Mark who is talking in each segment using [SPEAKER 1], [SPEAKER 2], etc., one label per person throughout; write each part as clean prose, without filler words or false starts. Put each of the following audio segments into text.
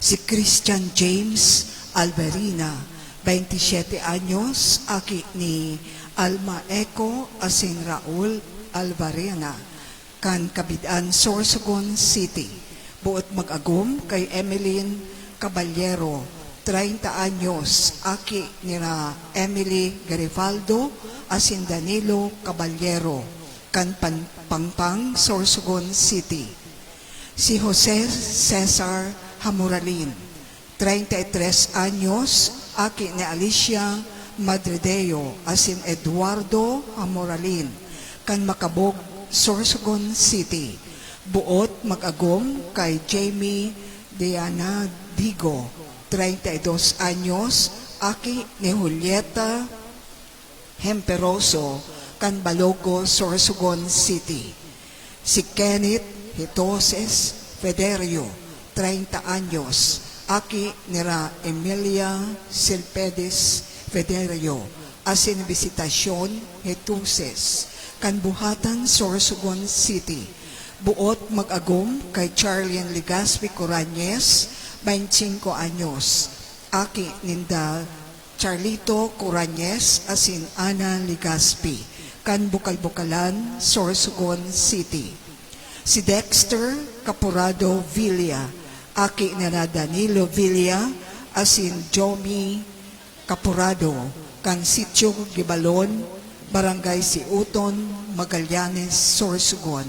[SPEAKER 1] Si Christian James Alberina, 27 anyos, aki ni Alma Eco asin Raul Alvarena, kan Kabidan, Sorsogon City. Buot mag-agum kay Emeline Caballero, 30 anyos, aki ni Emily Garibaldo asin Danilo Caballero, kan Pangpang, Sorsogon City. Si Jose Cesar Hamuralin, 33 anyos, aki ni Alicia Madrideo asin Eduardo Hamuralin, kan Makabog, Sorsogon City. Buot mag-agom kay Jamie Diana Digo, 32 anyos, aki ni Julieta Hemperoso, kan Balogo, Sorsogon City. Si Kenneth Hitoses Federio, 30 anyos, aki nira Emilia Silpedes Federio, asin Visitasyon Hitoses, kan Buhatan, Sorsogon City. Buot mag-agum kay Charlene Legaspi Corañez, 25 anyos, aki ninda Charlito Corañez asin Ana Legaspi, kan Bukal-Bukalan, Sorsogon City. Si Dexter Caporado Villa, aki nila Danilo Villa asin Jomi Caporado, kan Sitio Gibalon, Barangay Siuton, Magallanes, Sorsogon.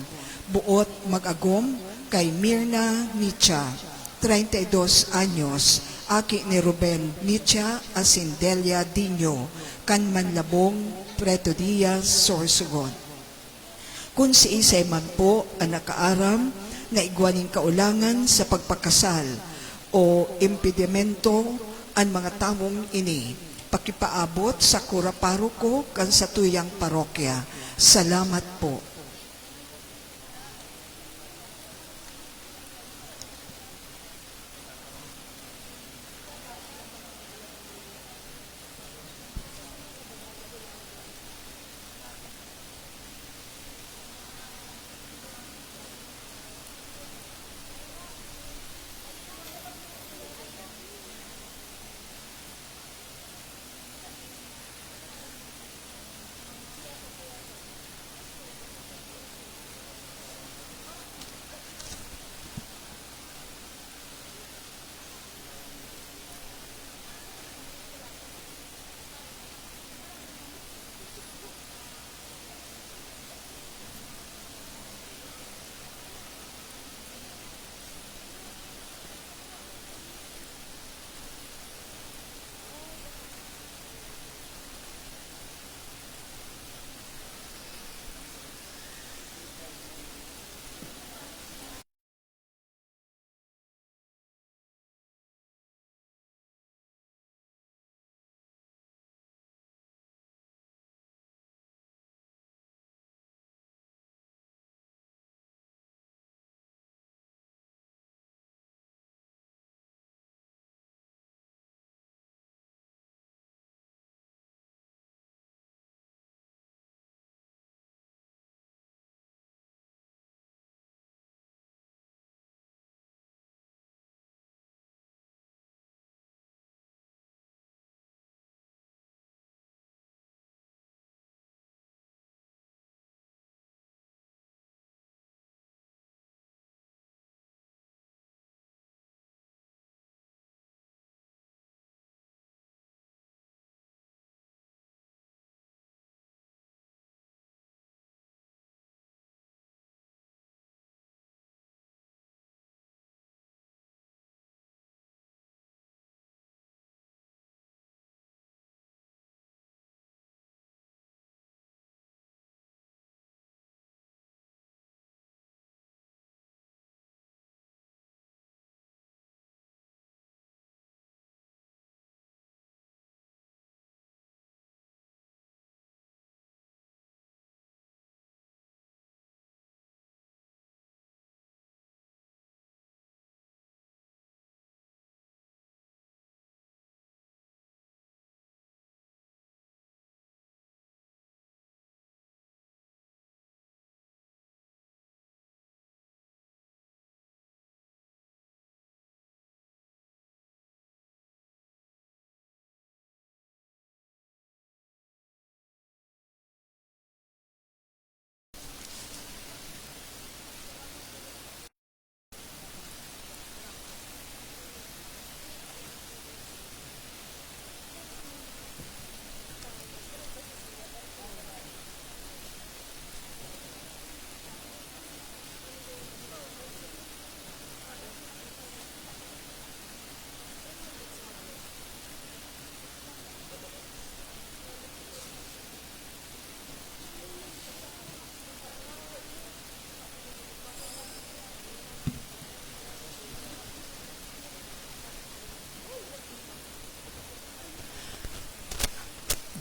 [SPEAKER 1] Buot mag-agom kay Mirna Nicha, 32 anyos, aki ni Ruben Nicha asin Delia Dino, kan Manlabong, Preto Diaz, Sorsogon. Kung si isay man po ang nakaaram na igwaning kaulangan sa pagpakasal o impedimento ang mga tamong ini, pakipaabot sa kura paroko kan sa tuyang parokya. Salamat po.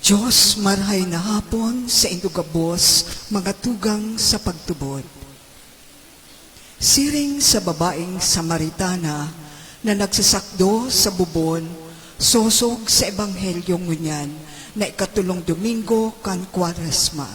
[SPEAKER 1] Diyos, marahay na hapon sa indugabos, mga tugang sa pagtubod. Siring sa babaeng Samaritana na nagsasakdo sa bubon, sosog sa Ebanghelyong ngunyan na ikatulong Domingo kan Kwaresma.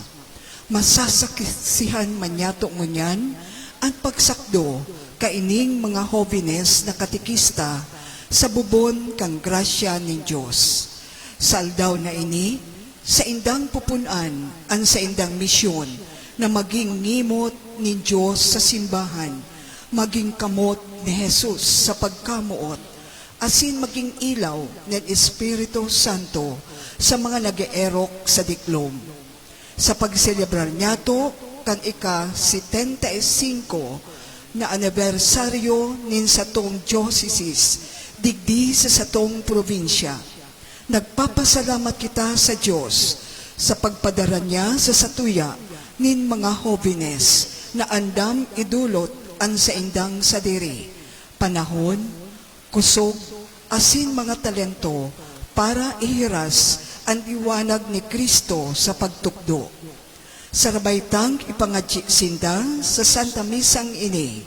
[SPEAKER 1] Masasakisihan man yato ngunyan ang pagsakdo kaining mga jóvenes na katikista sa bubon kang grasya ng Diyos. Saldaw na ini, sa indang pupunan ang sa indang misyon na maging ngimot ni Diyos sa simbahan, maging kamot ni Jesus sa pagkamuot, asin maging ilaw ng Espiritu Santo sa mga nag-eerok sa diklom. Sa pagselebrar niya to, kan ika-75 na anibersaryo nin satong diocese, digdi sa satong probinsya. Nagpapasalamat kita sa Diyos sa pagpadara niya sa satuya nin mga jóvenes na andam idulot ang sa indang sadiri, panahon, kusog, asin mga talento para ihiras ang iwanag ni Kristo sa pagtukdo. Sarabaytang ipangadji sinda sa Santa Misang ini,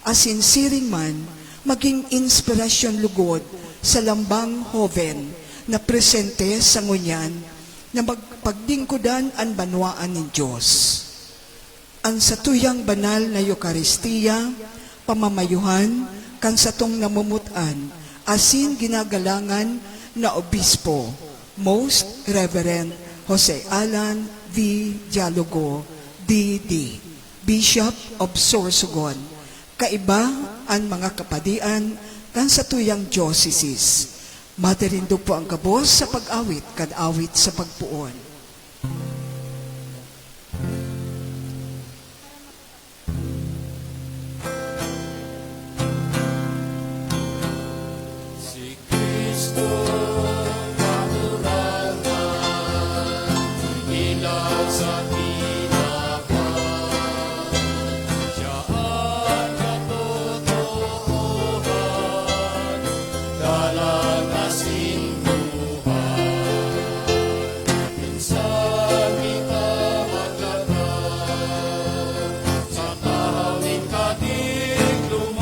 [SPEAKER 1] asin siring man maging inspirasyon lugod sa lambang hoven na presente sa ngunyan na magpagdingkudan ang banwaan ng Diyos. Ang satuyang banal na Eucharistia, pamamayuhan, kan satong namumutan, asin ginagalangan na Obispo, Most Reverend Jose Alan V. Dialogo, D.D., Bishop of Sorsogon, kaiba ang mga kapadian kan satuyang dioceses. Materindo po ang kabos sa pag-awit, kad-awit sa pagpuon.
[SPEAKER 2] Si Kristo kamurangan, ilaw sa tinapan, siya ang katotohanan, dalang asin buhay. Minsan kita maglakaw sa tahawin katikluman,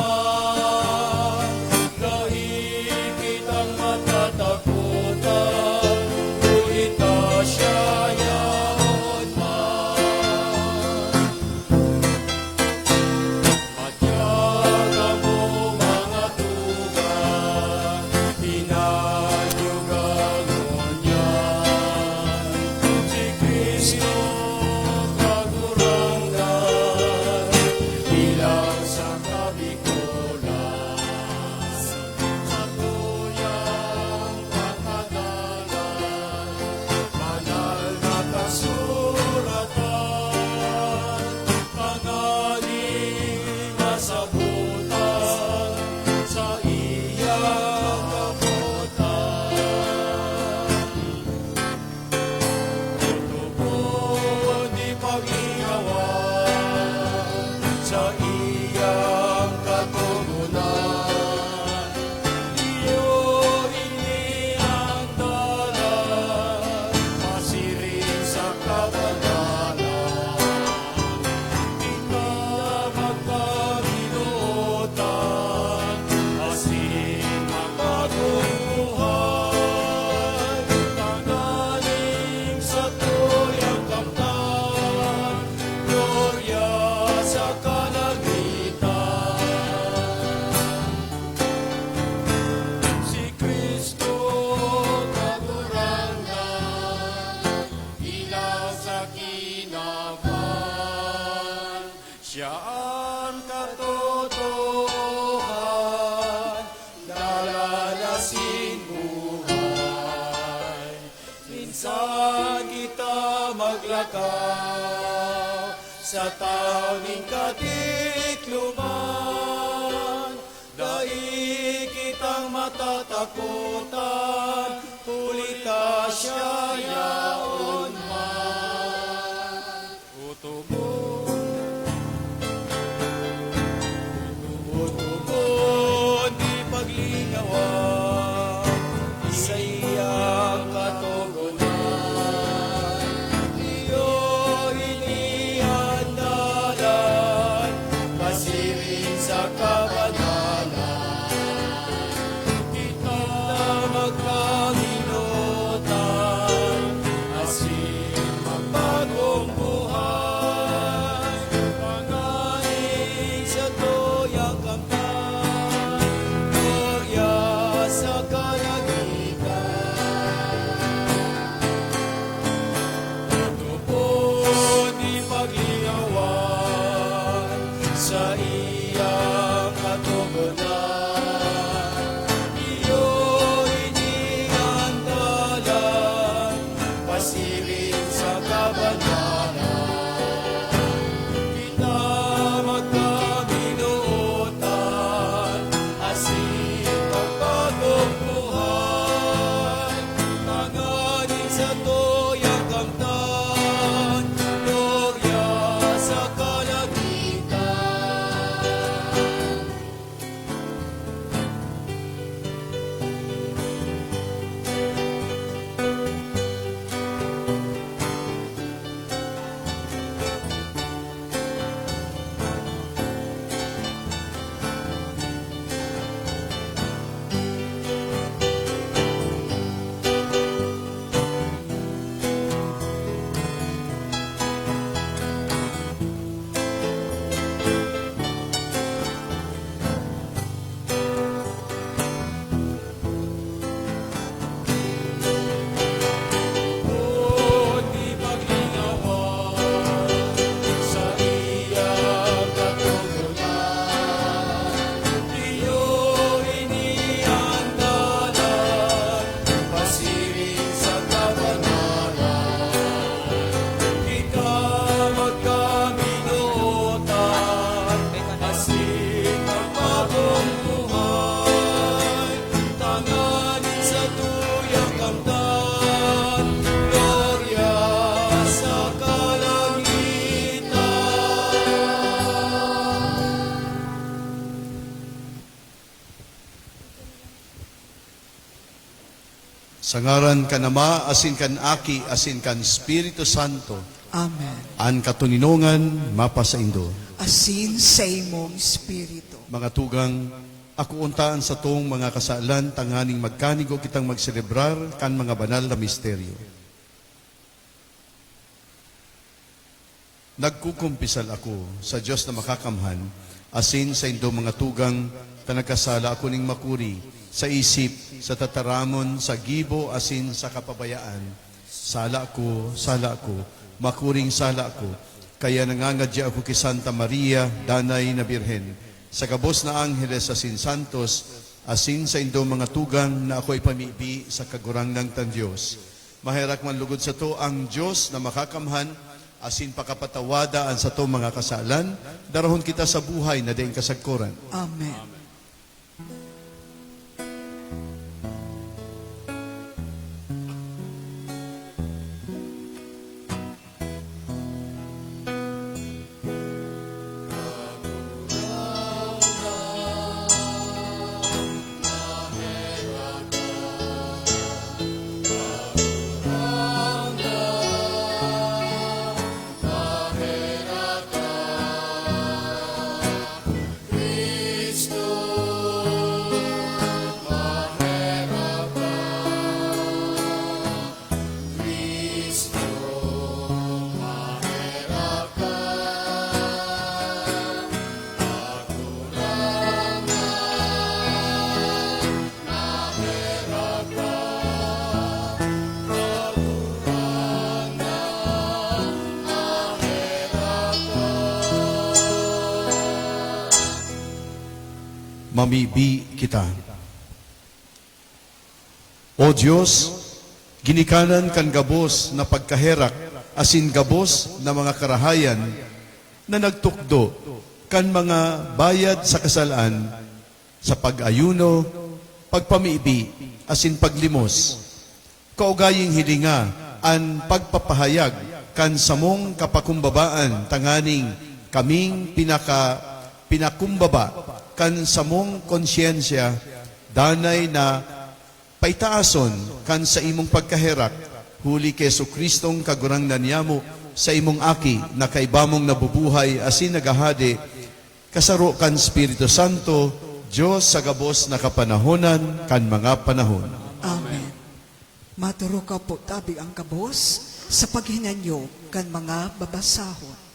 [SPEAKER 2] dahil kitang matatakutan, ngunit siya yaon man. Matyaga mo mga tugang, pinanyugangon yan. Si Kristo kagurangan, ilaw sa kabikulan, sa tuyang pagkadalan, banal na kasuratan, pangaling masabutan, sa iyang kaputan. Tubod di pag-ingawan, sa iyang katugunan, iyo ini ang dalan, masiring sa kabanalan. Di ka magpabinutan, asin mapagong buhay, tanggaling sa tuyang kamtan, gloria sa kalangitan. Si Kristo kagurangan, ilaw sa kinaban, siya ang katotohan, dalalasin buhay. Minsan kita maglakaw sa tawning katikluman, dahil kitang matatakutan, kulita siya yaon man. Utubod di paglingawan, sa iyang katugunan,
[SPEAKER 3] Sa ngaran kan Ama, asin kan Aki, asin kan Espiritu Santo,
[SPEAKER 1] Amen.
[SPEAKER 3] an katuninongan mapasaindo.
[SPEAKER 1] Asin sa imong Espiritu.
[SPEAKER 3] Mga tugang, ako untaan sa tong mga kasalan, tanganing magkanigo kitang magselebrar kan mga banal na misteryo. Nagkukumpisal ako sa Diyos na makakamhan, asin sa indo mga tugang, tanagkasala ako ning makuri, sa isip, sa tataramon, sa gibo, asin sa kapabayaan. Sala ko, makuring sala ko, kaya nangangadya ako kay Santa Maria, Danay na Birhen, sa kabos na Angeles asin Santos, asin sa indo mga tugang na ako'y pamibi sa kagurang ng tan Diyos. Mahirak man lugod sa to ang Diyos na makakamhan, asin pakapatawadaan sa to mga kasalan, darahon kita sa buhay na daing kasagkuran.
[SPEAKER 1] Amen.
[SPEAKER 3] Mamibi kita. O Diyos, ginikanan kan gabos na pagkaherak, asin gabos na mga karahayan na nagtukdo kan mga bayad sa kasalaan sa pag-ayuno, pagpamibi, asin paglimos. Kaugaying hilinga an pagpapahayag kan samong kapakumbabaan tanganing kaming pinakumbaba kan samong konsyensya, danay na paitaason kan sa imong pagkaherak, huli kay Jesucristong kagurang nanyamo sa imong aki na kaibamong nabubuhay asin nagahade, kasaro kan Espiritu Santo, Diyos sa gabos na kapanahonan kan mga panahon.
[SPEAKER 1] Amen. Maturo ka po tabi ang kabos sa paghinanyo kan mga babasahon.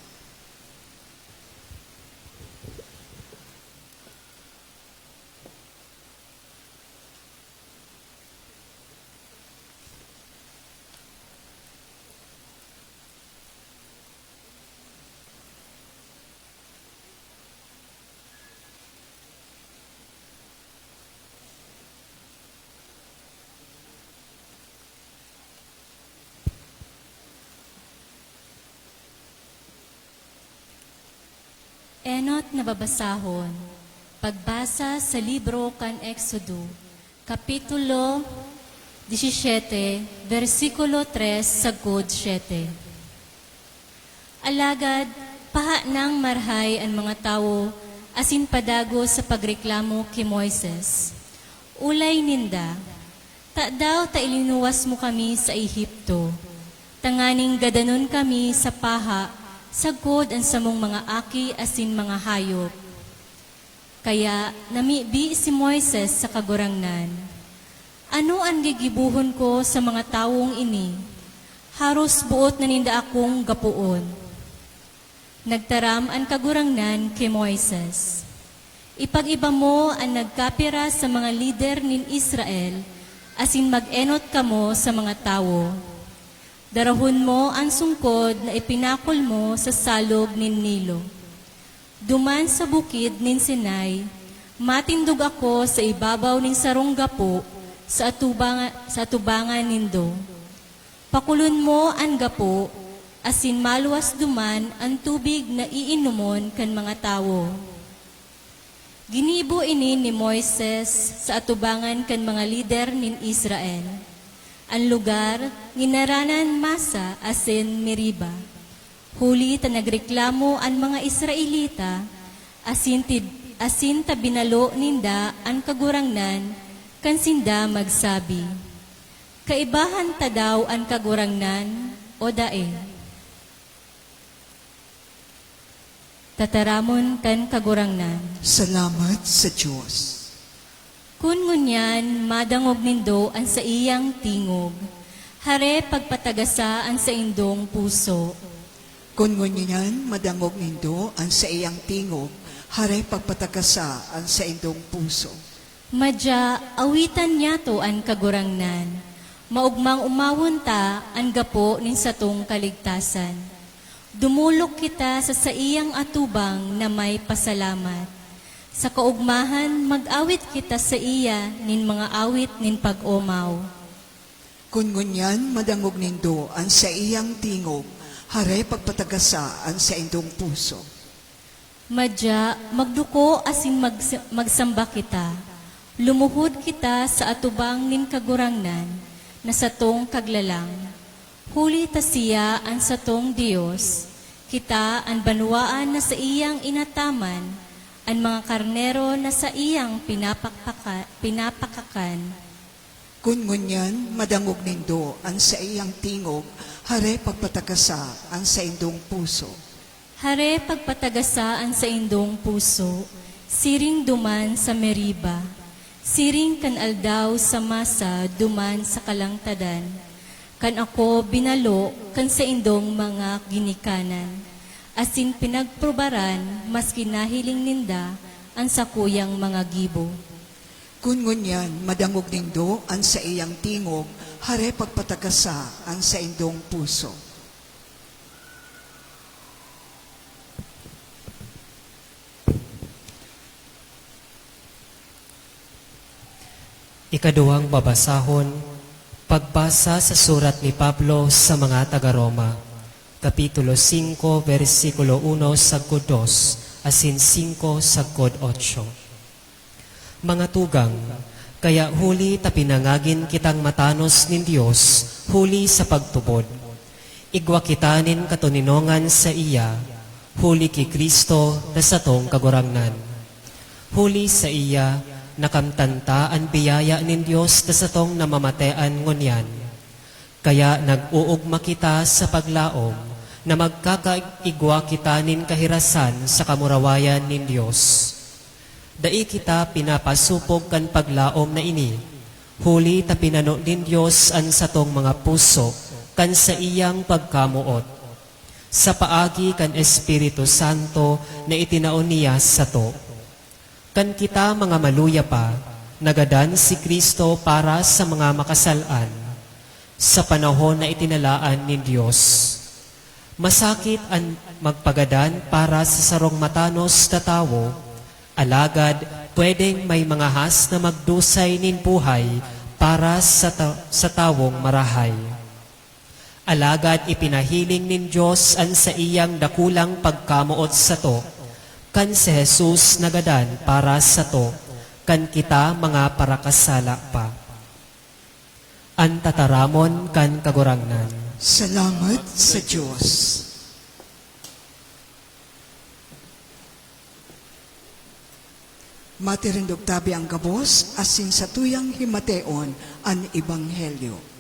[SPEAKER 4] Enot na babasahon, pagbasa sa libro kan Exodo, Kapitulo 17, versikulo 3 sagod 7. Alagad, paha ng marhay ang mga tao, asin padago sa pagreklamo kay Moises. Ulay ninda, ta daw ta ilinuwas mo kami sa Ehipto, tanganing gadanon kami sa paha, sagod ang samong mga aki asin mga hayop. Kaya namibi si Moises sa kagurangnan. Ano ang gigibuhon ko sa mga tawong ini? Haros buot na ninda akong gapuon. Nagtaram ang kagurangnan kay Moises. Ipag-iba mo ang nagkapira sa mga lider nin Israel, asin mag-enot kamo sa mga tawo. Darahon mo ang sungkod na ipinakol mo sa salog nin Nilo. Duman sa bukid nin Sinai, matindog ako sa ibabaw nin sarong gapo sa atubangan nindo. Pakulon mo ang gapo, asin maluwas duman ang tubig na iinumon kan mga tawo. Ginibo ini ni Moises sa atubangan kan mga lider nin Israel. Ang lugar, nginaranan Masa asin Meriba. Huli ta nagreklamo ang mga Israelita, asin ta binalo ninda ang kagurangnan, kan sinda magsabi. Kaibahan ta daw ang kagurangnan o dae. Tataramon kan kagurangnan.
[SPEAKER 1] Salamat sa Diyos.
[SPEAKER 4] Kun ngunyan, madangog nindo ang sa iyang tingog. Hare pagpatagasa ang sa indong puso.
[SPEAKER 1] Kung ngunyan, madangog nindo ang sa iyang tingog, hare pagpatakasa ang sa indong puso.
[SPEAKER 4] Madya, awitan niya to ang kagurangnan. Maugmang umawon ta ang gapo nin satong kaligtasan. Dumulok kita sa iyang atubang na may pasalamat. Sa kaugmahan, mag-awit kita sa iya nin mga awit nin pag-umaw.
[SPEAKER 1] Kung ngunyan, madangog nindo ang sa iyang tingog, hare pagpatagasa ang sa indong puso.
[SPEAKER 4] Madya, magduko asin magsamba kita. Lumuhod kita sa atubang nin kagurangnan, na satong kaglalang. Huli ta siya ang satong Diyos. Kita ang banwaan na sa iyang inataman, ang mga karnero na sa iyang pinapakakan.
[SPEAKER 1] Kung ngunyan, madangog nindo ang sa iyang tingog, hare pagpatakasa ang sa indong puso.
[SPEAKER 4] Hare pagpatagasaan sa indong puso, siring duman sa Meriba, siring kan aldaw sa masa duman sa kalangtadan, kan ako binalo kan sa indong mga ginikanan, asin pinagprobaran mas kinahiling ninda ang sakuyang mga gibo.
[SPEAKER 1] Kung ngunyan, madangog nindo ang sa iyang tingog, hare pagpatakasa ang sa indong puso.
[SPEAKER 5] Ikaduhang babasahon, pagbasa sa surat ni Pablo sa mga taga-Roma, Kapitulo 5, versikulo 1 sagkod 2, asin 5 sagkod 8. Mga tugang, kaya huli ta pinangagin kitang matanos nin Dios, huli sa pagtubod. Igwa kitanin katuninongan sa iya, huli ki Kristo na satong kagurangnan. Huli sa iya, nakamtanta ang biyaya nin Diyos na satong namamatean ngunyan. Kaya nag-uugma kita sa paglaom na magkakaigwa kita nin kahirasan sa kamurawayan nin Diyos. Dai kita pinapasupog kan paglaom na ini, huli ta pinano nin Diyos ang satong mga puso kan sa iyang pagkamuot. Sa paagi kan Espiritu Santo na itinaon niya sa to. Kan kita mga maluya pa, nagadan si Kristo para sa mga makasalan, sa panahon na itinalaan ni Diyos. Masakit ang magpagadan para sa sarong matanos na tao, alagad pwedeng may mga has na magdusay nin buhay para sa tawong marahay. Alagad ipinahiling nin Diyos ang sa iyang dakulang pagkamuot sa to, kan si Jesus nagadan para sa to, kan kita mga parakasala pa. Ang tataramon kan kagurangnan.
[SPEAKER 1] Salamat sa Diyos. Matirindog tabi ang gabos, asin sa tuyang himateon ang Ebanghelyo.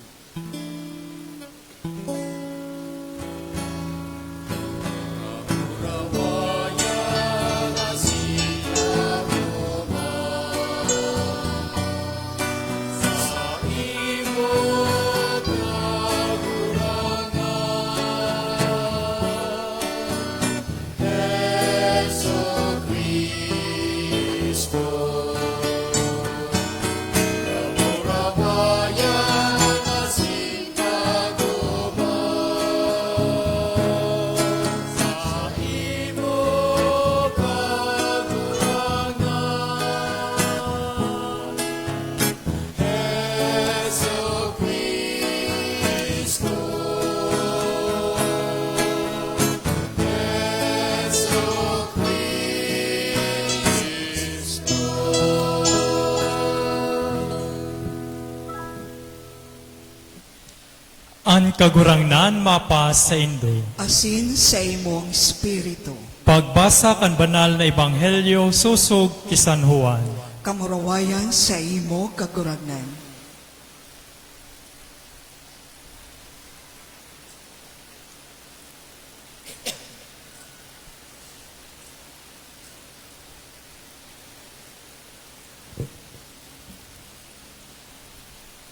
[SPEAKER 6] An kagurangnan mapas sa Indo.
[SPEAKER 1] Asin sa imong espiritu.
[SPEAKER 6] Pagbasa kan banal na ebanghelyo susog ki San Juan.
[SPEAKER 1] Kamurawayan sa imo kaguragnan.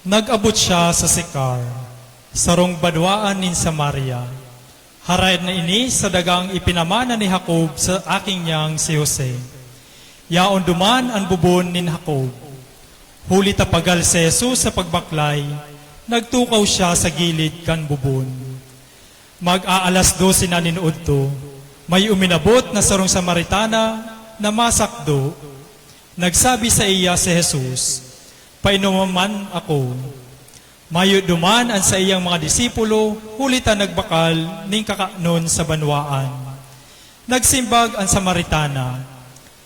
[SPEAKER 6] Nag-abot siya sa Sikar, sarong badwaan nin Samaria. Harayad na ini sa dagang ipinamana ni Jacob sa aking niyang si Jose. Yaon duman ang bubon nin Jacob. Huli tapagal si Jesus sa pagbaklay, nagtukaw siya sa gilid kan bubon. Mag-aalas 12 na ninuod may uminabot na sarong Samaritana na masakdo. Nagsabi sa iya si Jesus, "Painuman ako." Mayo duman ang sa iyang mga disipulo, hulita nagbakal ning kakanon sa banwaan. Nagsimbag ang Samaritana,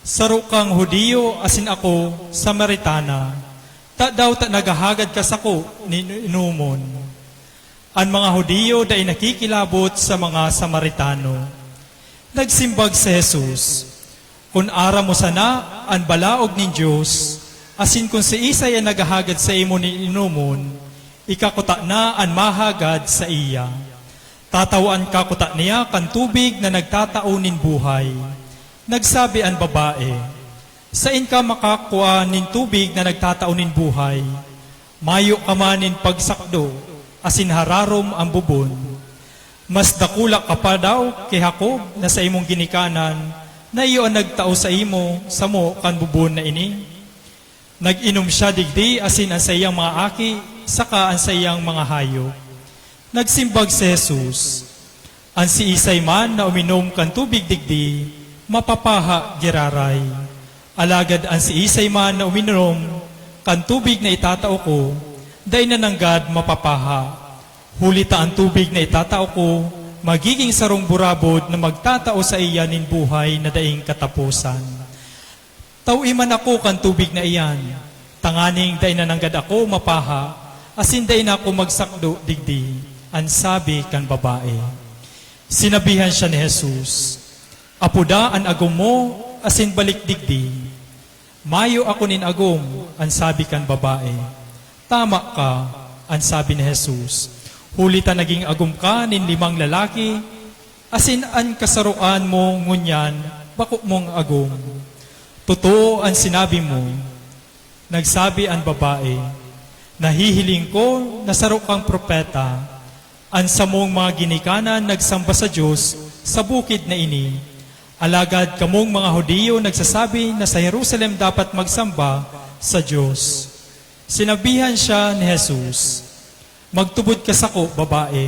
[SPEAKER 6] "Saro kang Hudiyo asin ako Samaritana. Ta daw ta nagahagad ka sako ni inumon." Ang mga Hudiyo dai nakikilabot sa mga Samaritano. Nagsimbag si Jesus, "Kung ara mo sana ang balaog nin Diyos, asin kung si Isay ay nagahagad sa imo ni inumon, ikakuta na ang mahagad sa iya. Tatawaan kakuta niya kan tubig na nagtatao nin buhay." Nagsabi ang babae, "Sain ka makakuha nin tubig na nagtatao nin buhay? Mayo ka man nin pagsakdo, asin hararom ang bubon. Mas dakula ka pa daw kay Jacob na sa imong ginikanan, na iyo ang nagtao sa imo, sa mo kan bubon na ini." Nag-inom siya digdi asin ang sa iyang mga aki, saka ang sa iyang mga hayop. Nagsimbag si Jesus, "Ang si Isay man na uminom kan tubig digdi, mapapaha giraray. Alagad ang si Isay man na uminom kan tubig na itatao ko, day nananggad mapapaha. Hulita ang tubig na itatao ko, magiging sarong burabod na magtatao sa iya nin buhay na daing katapusan. Tawiman ako kan tubig na iyan, tanganing day nananggad ako mapaha, asin day na ako magsakdo digdi," ang sabi kan babae. Sinabihan siya ni Jesus, "Apuda an agom mo, asin balik digdi." "Mayo ako nin agom," ang sabi kan babae. "Tama ka," ang sabi ni Jesus. "Hulita naging agom ka nin 5 lalaki, asin an kasaruan mo ngunyan, bako mong agom. Totoo ang sinabi mo." Nagsabi ang babae, "Nahihiling ko na saro kang propeta. Ang samong mga ginikanan nagsamba sa Diyos sa bukid na ini. Alagad kamong mga Hudiyo nagsasabi na sa Jerusalem dapat magsamba sa Diyos." Sinabihan siya ni Jesus, "Magtubod ka sako, babae.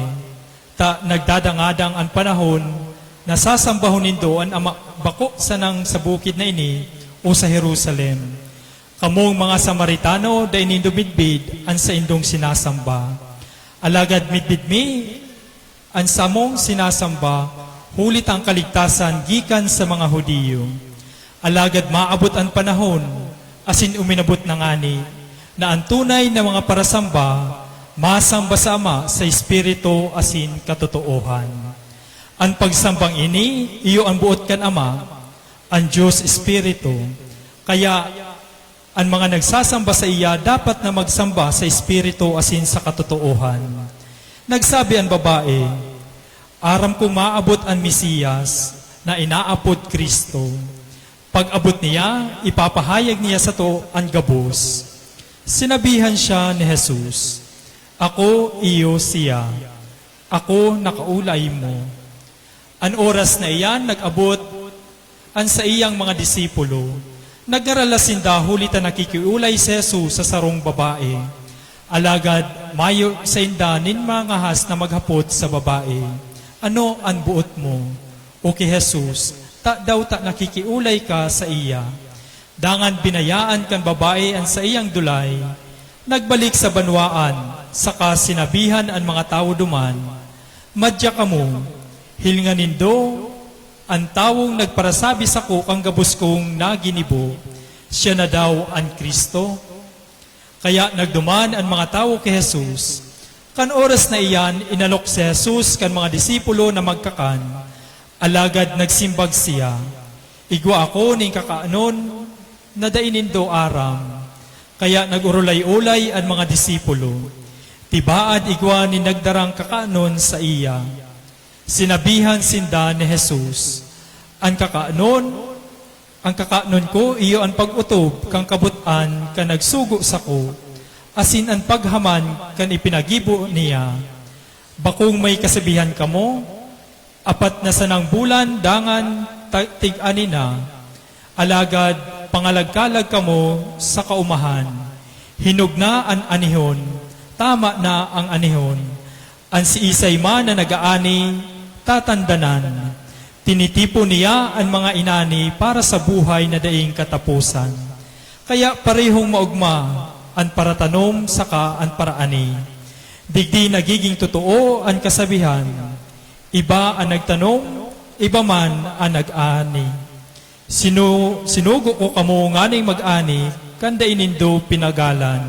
[SPEAKER 6] Ta nagdadangadang ang panahon na sasambahon nindo ang ama bako sanang sa bukid na ini o sa Jerusalem. Kamong mga Samaritano day nindo midbid ang sa indong sinasamba. Alagad midbid mi ang samong sinasamba, hulit ang kaligtasan gikan sa mga Hudiyo. Alagad maabot ang panahon, asin uminabot na ngani, na ang tunay na mga parasamba, masamba sa Ama sa Espiritu asin katotoohan. Ang pagsambang ini, iyo ang buot kan Ama, ang Diyos Espiritu. Kaya, ang mga nagsasamba sa iya dapat na magsamba sa Espiritu asin sa katotoohan." Nagsabi ang babae, "Aram kong maabot ang Mesiyas na inaapod Kristo. Pag-abot niya, ipapahayag niya sa to ang gabos." Sinabihan siya ni Jesus, "Ako iyo siya. Ako nakaulay mo." Ang oras na iyan nag-abot ang sa iyang mga disipulo. Nagkaralasinda hulita nakikiulay si Jesus sa sarong babae. Alagad mayo sa inda nin mga has na maghapot sa babae, "Ano ang buot mo?" O kay Jesus, "Ta daw ta nakikiulay ka sa iya." Dangan binayaan kan babae ang sa iyang dulay. Nagbalik sa banwaan, saka sinabihan ang mga tao duman, "Madya kamo, hilingan nindo, ang tawong nagparasabi sa ko kang gabos kong naginibo, siya na daw ang Kristo." Kaya nagduman ang mga tao kay Jesus. Kan oras na iyan, inalok si Jesus kan mga disipulo na magkakan. Alagad nagsimbag siya, "Igwa ako ning kakaanon, na dainindo aram." Kaya nagurulay-ulay ang mga disipulo. Tibaad igwa ni nagdarang kakaanon sa iya. Sinabihan sinda ni Jesus, ang kakaanon ko iyo ang pag-utob kang kabutan ka nagsugo sa ko. asin ang paghaman kan ipinagibo niya. Bakong may kasabihan kamo, apat na sanang bulan dangan tig-ani na, alagad pangalagkalag kamo sa kaumahan. Hinog na ang anihon, tama na ang anihon. Ang si Isay man na nagaani, tatandanan. Tinitipo niya ang mga inani para sa buhay na daing katapusan. Kaya parehong maugma ang paratanom saka ang paraani. Digdi nagiging totoo ang kasabihan. Iba ang nagtanong, iba man ang nag-ani. Sinugo ko kamo nganing mag-ani, kanda inindo pinagalan.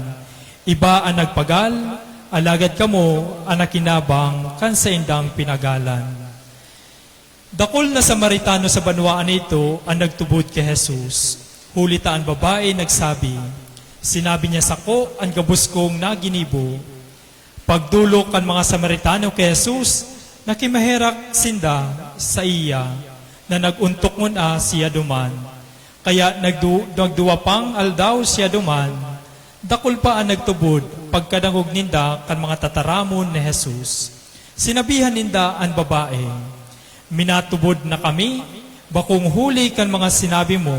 [SPEAKER 6] Iba ang nagpagal, alagad kamo ang nakinabang, kan sa indang pinagalan. Dakol na Samaritano sa banwaan ito ang nagtubod kay Jesus. Hulita ang babae nagsabi, sinabi niya sako ang gabus kong naginibo. Pagdulok ang mga Samaritano kay Jesus, nakimaherak sinda sa iya, na naguntok muna siya duman. Kaya nagduwapang aldaw siya duman, dakol pa ang nagtubod, pagkadangog ninda kan mga tataramon ni Jesus. Sinabihan ninda ang babae, minatubod na kami, bakong huli kan mga sinabi mo,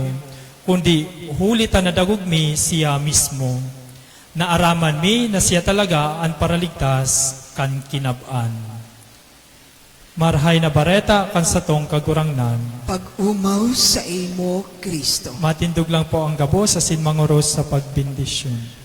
[SPEAKER 6] kundi huli ta na dagog mi siya mismo. Naaraman mi na siya talaga ang paraligtas kan kinab-an. Marhay na bareta kan satong kagurangnan.
[SPEAKER 1] Pag-umaw sa imo, Kristo.
[SPEAKER 6] Matindog lang po ang gabo sa sinmangoros sa pagbindisyon.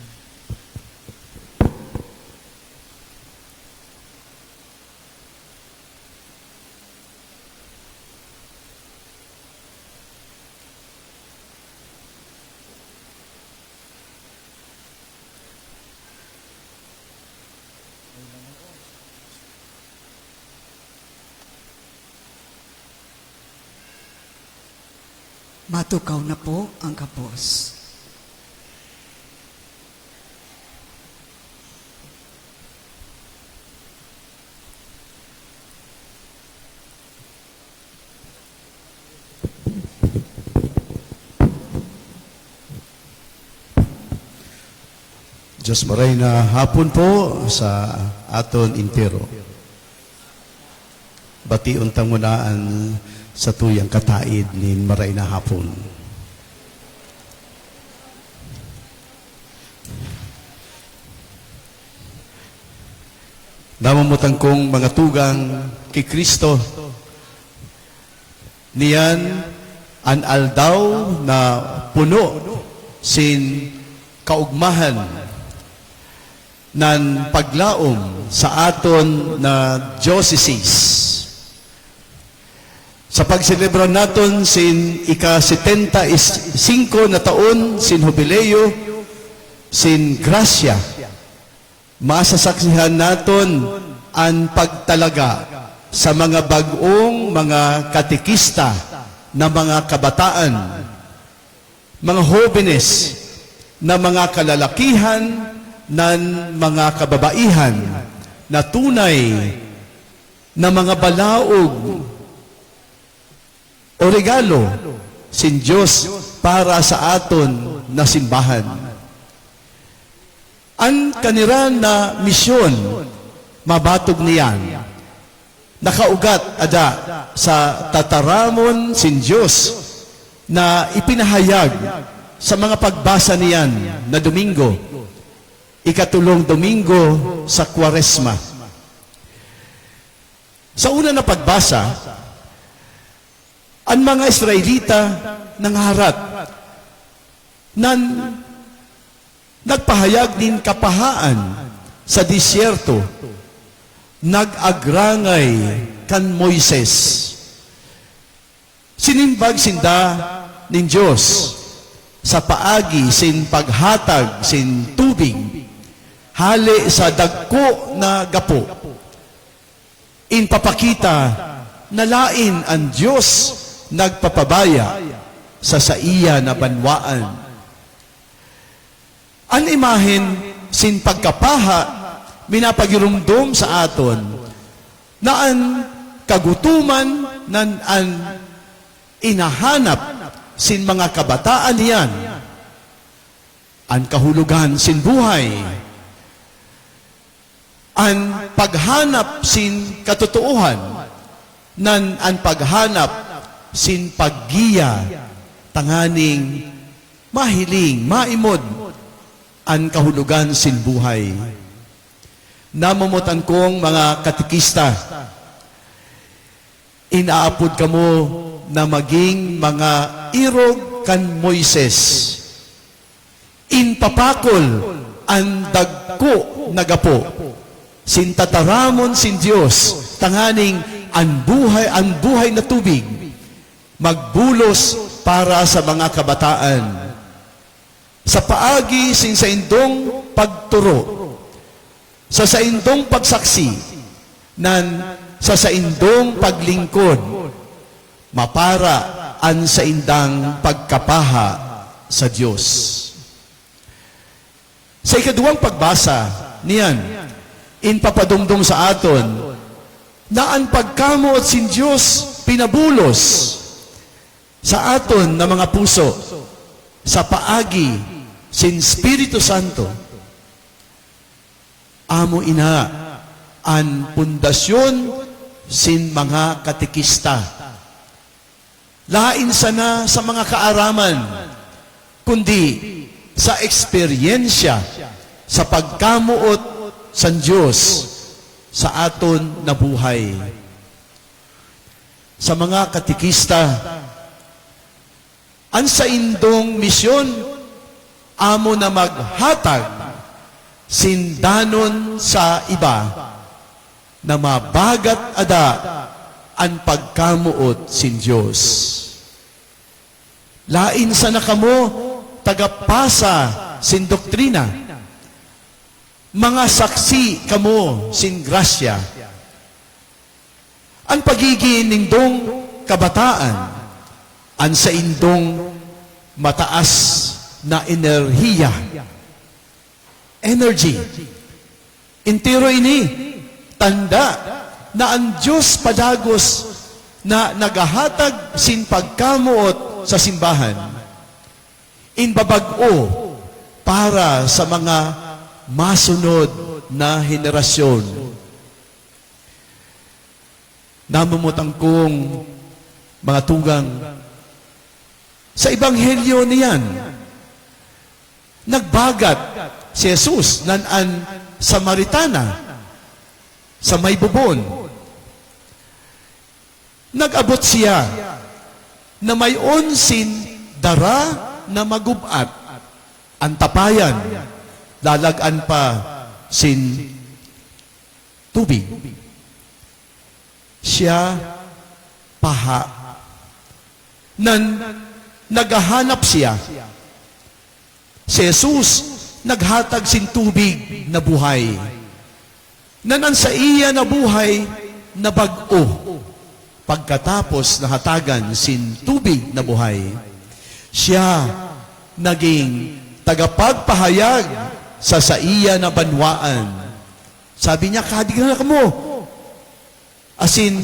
[SPEAKER 1] Matukaw na po ang kapos.
[SPEAKER 3] Diyos maray na hapon po sa aton intero. Bati untang munaan sa tuyang kataid ni maray na hapon. Namamutang kong mga tugang kay Kristo, niyan an aldaw na puno sin kaugmahan nan paglaom sa aton na diocese. Sa pagselebra naton sin ika-75 na taon sin jubileo sin grasya, masasaksihan naton ang pagtalaga sa mga bagong mga katekista na mga kabataan, mga jóvenes na mga kalalakihan ng mga kababaihan na tunay na mga balaog o regalo sin Diyos para sa aton na simbahan. Ang kaniran na misyon, mabatog niyan, nakaugat ada sa tataramon sin Diyos na ipinahayag sa mga pagbasa niyan na Domingo, ikatulong Domingo sa Kwaresma. Sa una na pagbasa, ang mga Israelita nangaharat nan nagpahayag din kapahaan sa disyerto, nag-agrangay kan Moises. Sinimbag sinda nin Diyos sa paagi sin paghatag sin tubig hali sa dagko na gapo. Inpapakita na lain ang Diyos nagpapabaya sa saiya na banwaan. An imahen sin pagkapaha minapagirumdom sa aton na ang kagutuman nan an inahanap sin mga kabataan niyan, ang kahulugan sin buhay An paghanap sin katotohan, nan an paghanap sin paggiya, tanganing mahiling, maimod, an kahulugan sin buhay. Namumutan kong mga katikista, inaapod kamo na maging mga irog kan Moises. Inpapakol ang dagko nagapo. Sintataramon sin Dios, tanganing ang buhay na tubig, magbulos para sa mga kabataan. Sa paagi sin saindong pagturo, sa saindong pagsaksi, nan sa saindong paglingkod, mapara ang saindang pagkapaha sa Diyos. Sa ikaduwang pagbasa niyan, inpapadumdum sa aton, na ang pagkamo at sin Diyos pinabulos sa aton na mga puso, sa paagi sin Espiritu Santo. Amo ina an pundasyon sin mga katikista. Lain sana sa mga kaaraman, kundi sa eksperyensya, sa pagkamuot sa Diyos sa aton na buhay. Sa mga katikista, ang sa indong misyon, amo na maghatag sindanon sa iba na mabagat ada ang pagkamuot sin Diyos. Lain sana kamo tagapasa sin doktrina, mga saksi kamo sin grasya. Ang pagiging nindong kabataan, ang sa indong mataas na enerhiya, energy. Intiro ini, tanda na ang Diyos padagos na nagahatag sin pagkamuot sa simbahan. Inbabag-o para sa mga masunod na henerasyon. Namumutang kong mga tugang sa Ebanghelyo niyan, nagbagat si Jesus nan an Samaritana sa may bubon. Nag-abot siya na mayon sin dara na magubat ang tapayan, lalagan pa sin tubig. Siya paha. Nan naghahanap siya. Si Jesus naghatag sin tubig na buhay. Nan sa iya na buhay na bag-o. Pagkatapos nahatagan sin tubig na buhay, siya naging tagapagpahayag sa iya na banwaan. Sabi niya, kadig na mo. Asin,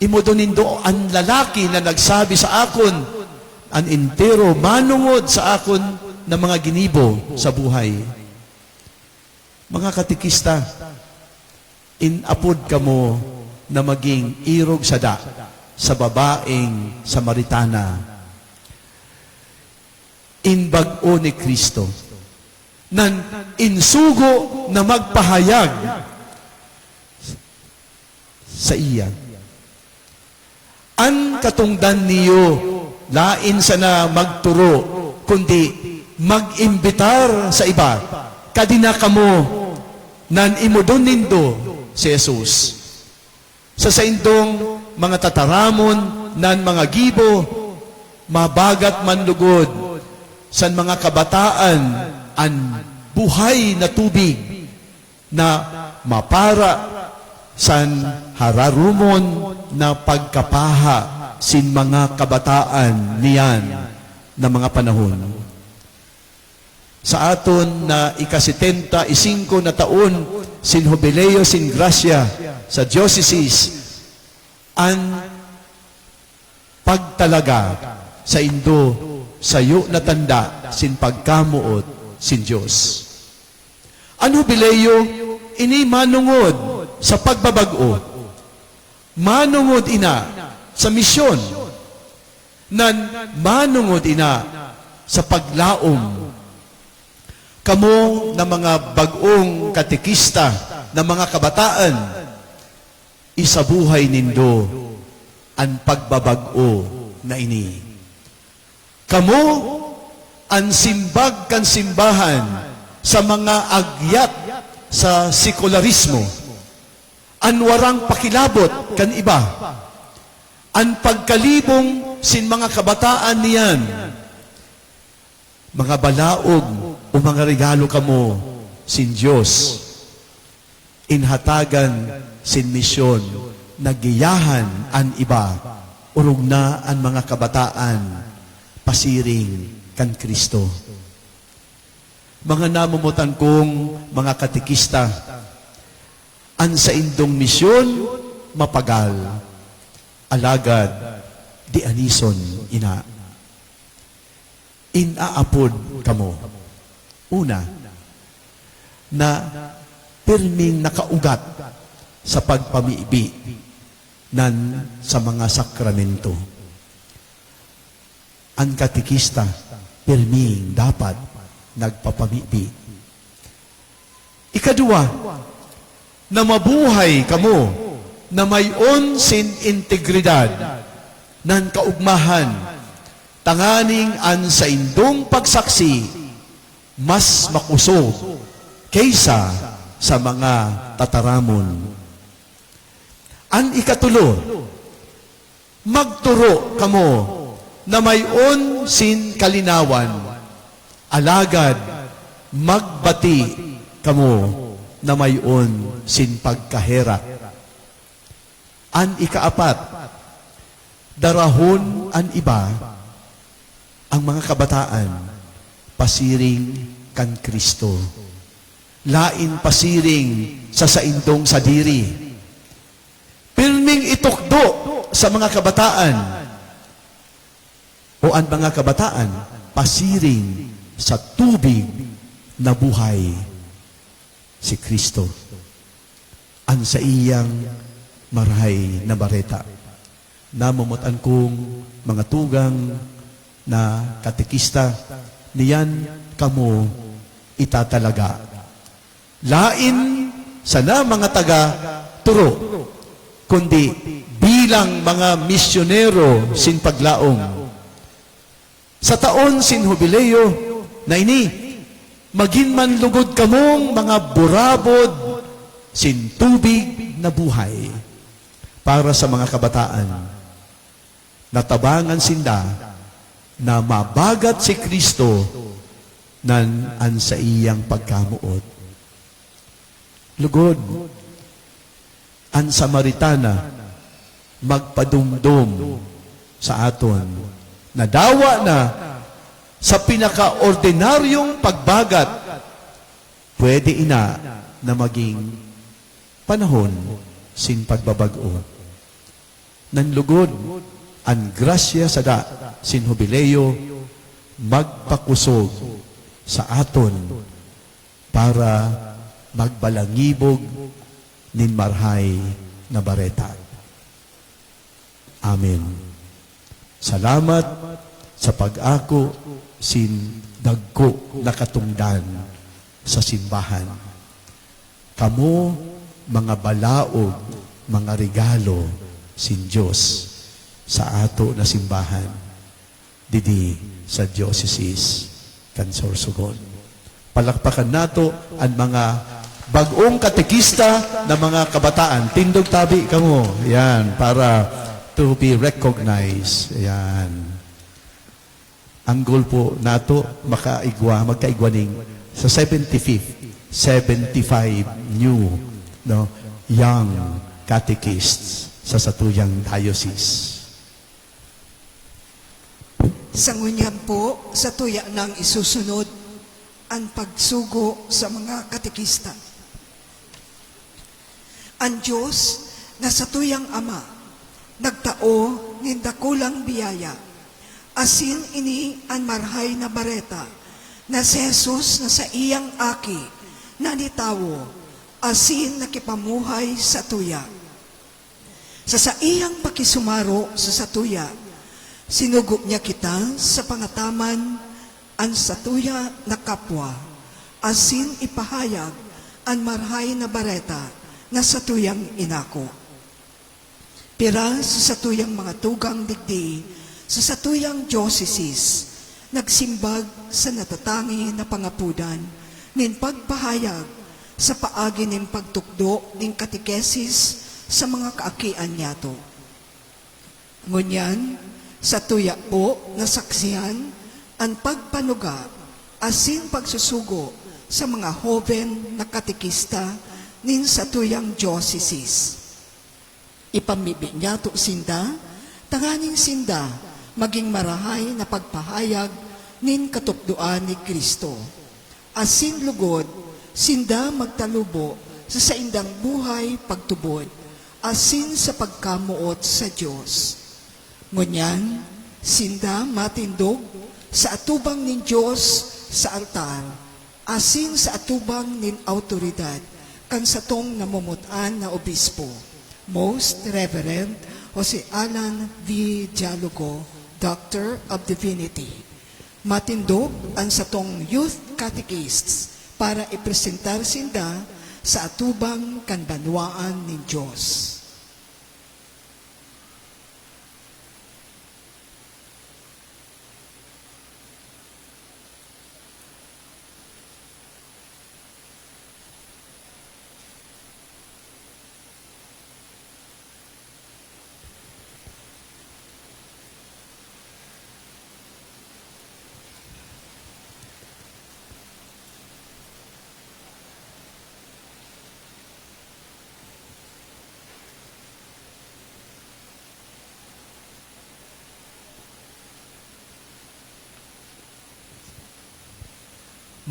[SPEAKER 3] imodonindo ang lalaki na nagsabi sa akon, an entero manungod sa akon na mga ginibo sa buhay. Mga katikista, inapod kamo na maging irog sada sa babaeng Samaritana. Inbag-o ni Kristo nan insugo na magpahayag sa iya. An katungdan niyo lain sana magturo kundi mag-imbitar sa iba. Kadina kamo nan imudon nindo si Jesus. Sa saindong mga tataramon nan mga gibo, mabagat manlugod san mga kabataan ang buhay na tubig na mapara san hararumon na pagkapaha sin mga kabataan niyan na mga panahon. Sa aton na ika-75 na taon sin Jubileo sin Gracia sa diocese, ang pagtalaga sa Indo sayo na tanda sin pagkamuot sin Diyos. Ang Jubileo, ini manungod sa pagbabag-o. Manungod ina sa misyon. Nan manungod ina sa paglaom. Kamo na mga bagong katekista na mga kabataan, isabuhay nindo ang pagbabag-o na ini. Kamo ang simbag kan simbahan sa mga agyat sa sekularismo, anwarang pakilabot kan iba, ang pagkalibong sin mga kabataan niyan, mga balaog o mga regalo kamo sin Diyos, inhatagan sin misyon, nagiyahan ang iba, urog na ang mga kabataan, pasiring kan Kristo. Mga namumutan kong mga katekista, ang sa indong misyon, mapagal, alagad, di anison ina. Inaapod kamo. Una, na pirming nakaugat sa pagpamiibi nan sa mga sakramento. Ang katekista, pirming dapat nagpapamibi. Ikadua, na mabuhay kamo na mayon sin integridad nan kaugmahan, tanganing an sa indong pagsaksi mas makusog kaysa sa mga tataramon. Ang ikatulo, magturo kamo na mayon sin kalinawan, alagad magbati kamo na mayon sin pagkaherak. An ikaapat, darahon an iba ang mga kabataan pasiring kan Kristo. Lain pasiring sa saindong sadiri. Pilming itukdo sa mga kabataan o ang mga kabataan pasiring sa tubig na buhay, si Kristo. Ang sa iyang marahay na bareta. Namumutan kong mga tugang na katekista, niyan kamo itatalaga. Lain sana mga taga turo, kundi bilang mga misyonero sin paglaong. Sa taon sin jubileo na ini, magin man lugod kamong mga burabod sin tubig na buhay para sa mga kabataan. Natabangan sinda na mabagat si Kristo nan an sa iyang pagkamuot. Lugod, ang Samaritana magpadumdum sa aton, nadawa na sa pinaka-ordinaryong pagbagat, pwede ina na maging panahon sin pagbabago. Nanlugod, ang grasya sa da sin jubileo magpakusog sa aton para magbalangibog nin marhay na bareta. Amen. Salamat sa pag-ako sin dagko na katungdan sa simbahan. Kamo mga balaog, mga regalo sin Diyos sa ato na simbahan didi sa Diocese kan Sorsogon. Palakpakan nato ang mga bagong katekista na mga kabataan. Tindog tabi kamo. Yan, para to be recognized. Yan. Ang goal po nato magkaigwaning sa 75 new young catechists sa satuyang diocese.
[SPEAKER 1] Sangunyan po sa tuya ng isusunod ang pagsugo sa mga katekista. Ang Diyos na sa tuyang Ama, nagtao ng dakulang biyaya, asin ini ang marhay na bareta, na si Jesus na sa iyang aki, na nitawo, asin nakipamuhay sa tuya. Sa saiyang pakisumaro sa satuya, sinugo niya kita sa pangataman ang satuya na kapwa, asin ipahayag ang marhay na bareta na satuyang inako. Pira sa satuyang mga tugang digdi, sa satuyang dioceses, nagsimbag sa natatangi na pangapudan, nin pagpahayag sa paagi nin pagtukdo nin katikesis sa mga kaakian niyato. Ngunyan, sa tuya po na saksihan, ang pagpanuga, asin pagsusugo sa mga hoven na katikista nin sa tuyang dioceses. Ipamibi niya to sinda, tanganing sinda, maging marahay na pagpahayag nin katupduan ni Kristo. Asin lugod, sinda magtalubo sa saindang buhay pagtubod, asin sa pagkamuot sa Diyos. Ngunyan, sinda matindog sa atubang nin Diyos sa altar, asin sa atubang nin autoridad, kan satong namumutan na obispo, Most Reverend Jose Alan V. Dialogo, Doctor of Divinity. Matindog ang satong youth catechists para ipresentar sinda sa atubang kanbanwaan ni Diyos.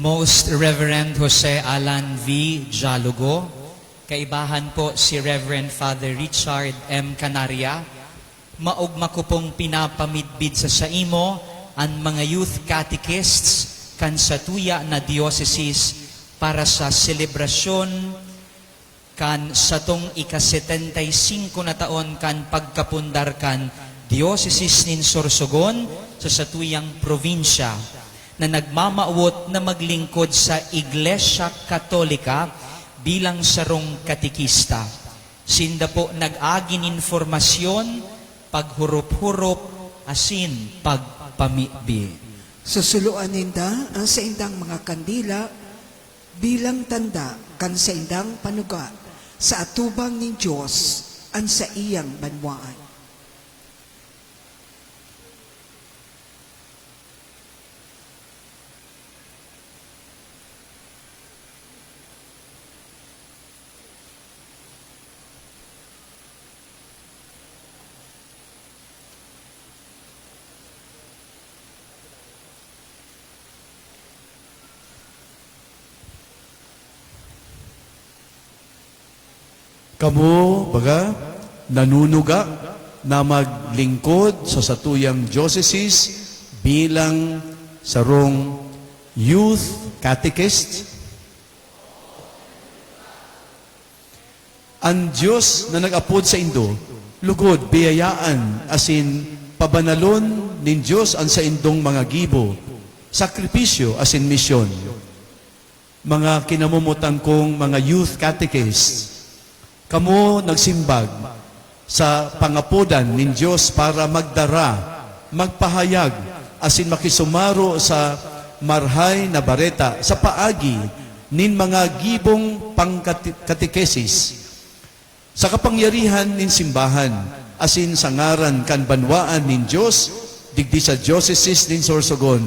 [SPEAKER 7] Most Reverend Jose Alan V. Dialogo, kaibahan po si Reverend Father Richard M. Canaria, maugma ko pong pinapamidbid sa saimo ang mga youth catechists kan sa tuya na dioceses para sa selebrasyon kan satong ika-75 na taon kan pagkapundar kan dioceses nin Sorsogon sa satuyang probinsya, na nagmamaawot na maglingkod sa Iglesia Katolika bilang sarong katikista. Sinda po nag-agin informasyon, paghurup-hurup, asin pagpamibi.
[SPEAKER 1] Susuluan ninda ang sa indang mga kandila bilang tanda kan sa indang panuga sa atubang ni Diyos ang sa iyang banwaan.
[SPEAKER 3] Kamo, baga, nanunuga na maglingkod sa satuyang dioceses bilang sarong youth catechist. Ang Diyos na nag-apod sa Indo, lugod, biyayaan, asin pabanalon nin Diyos ang sa indong mga gibo, sakripisyo, asin misyon. Mga kinamumutan kong mga youth catechists, kamo nagsimbag sa pangapudan nin Diyos para magdara, magpahayag, asin makisumaro sa marhay na bareta sa paagi nin mga gibong pangkatekesis sa kapangyarihan nin simbahan, asin sa ngaran kan banwaan nin Diyos, digdi sa dioceses nin Sorsogon.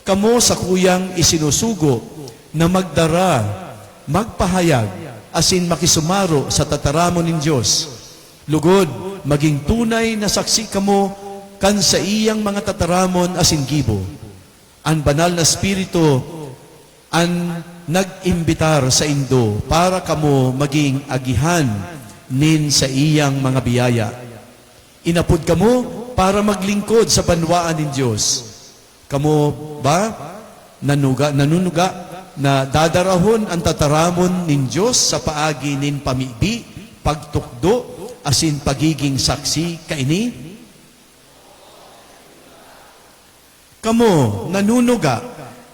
[SPEAKER 3] Kamo sa kuyang isinusugo na magdara, magpahayag, asin makisumaro sa tataramon nin Diyos. Lugod, maging tunay na saksi kamo kan sa iyang mga tataramon asin gibo. Ang banal na Espiritu ang nag-imbitar sa Indo para kamo maging agihan nin sa iyang mga biyaya. Inapod kamo para maglingkod sa banwaan nin Diyos. Kamo ba nanunuga na dadarahon ang tataramon nin Diyos sa paagi nin pamibi, pagtukdo, asin pagiging saksi kaini? Kamo nanunuga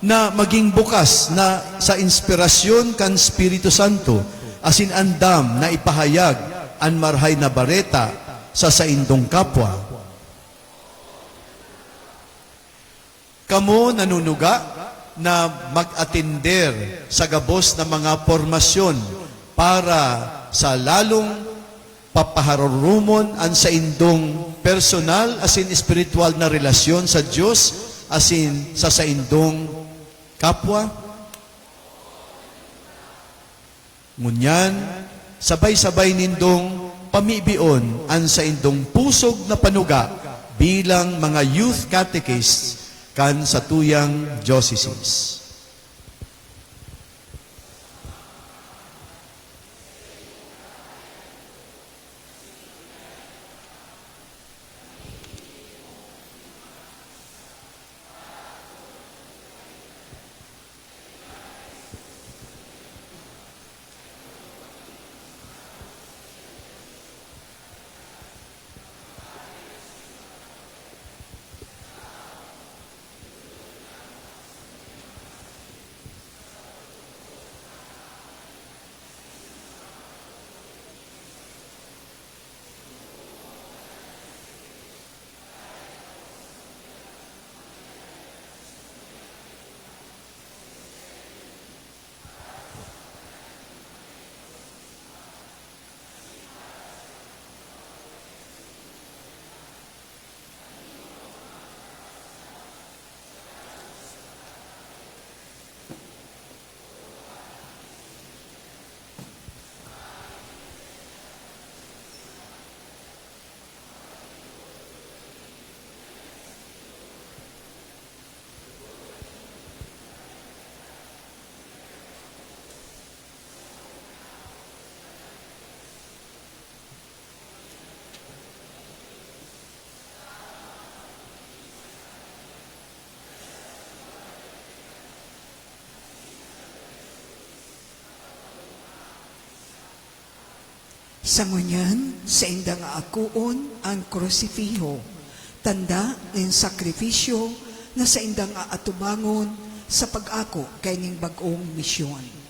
[SPEAKER 3] na maging bukas na sa inspirasyon kan Espiritu Santo, asin andam na ipahayag an marhay na bareta sa saindong kapwa. Kamo nanunuga na mag-atender sa gabos na mga formasyon para sa lalong papaharurumon an sa indong personal asin espiritual na relasyon sa Diyos asin sa saindong kapwa. Ngunyan, sabay-sabay nindong pamibion an sa indong pusog na panuga bilang mga youth catechists kan sa tuyang diocese.
[SPEAKER 1] Sa ngunyan, sa indang akuon ang krusifiho, tanda ng sakripisyo na sa indang aatubangon sa pag-ako kay ning bagong misyon.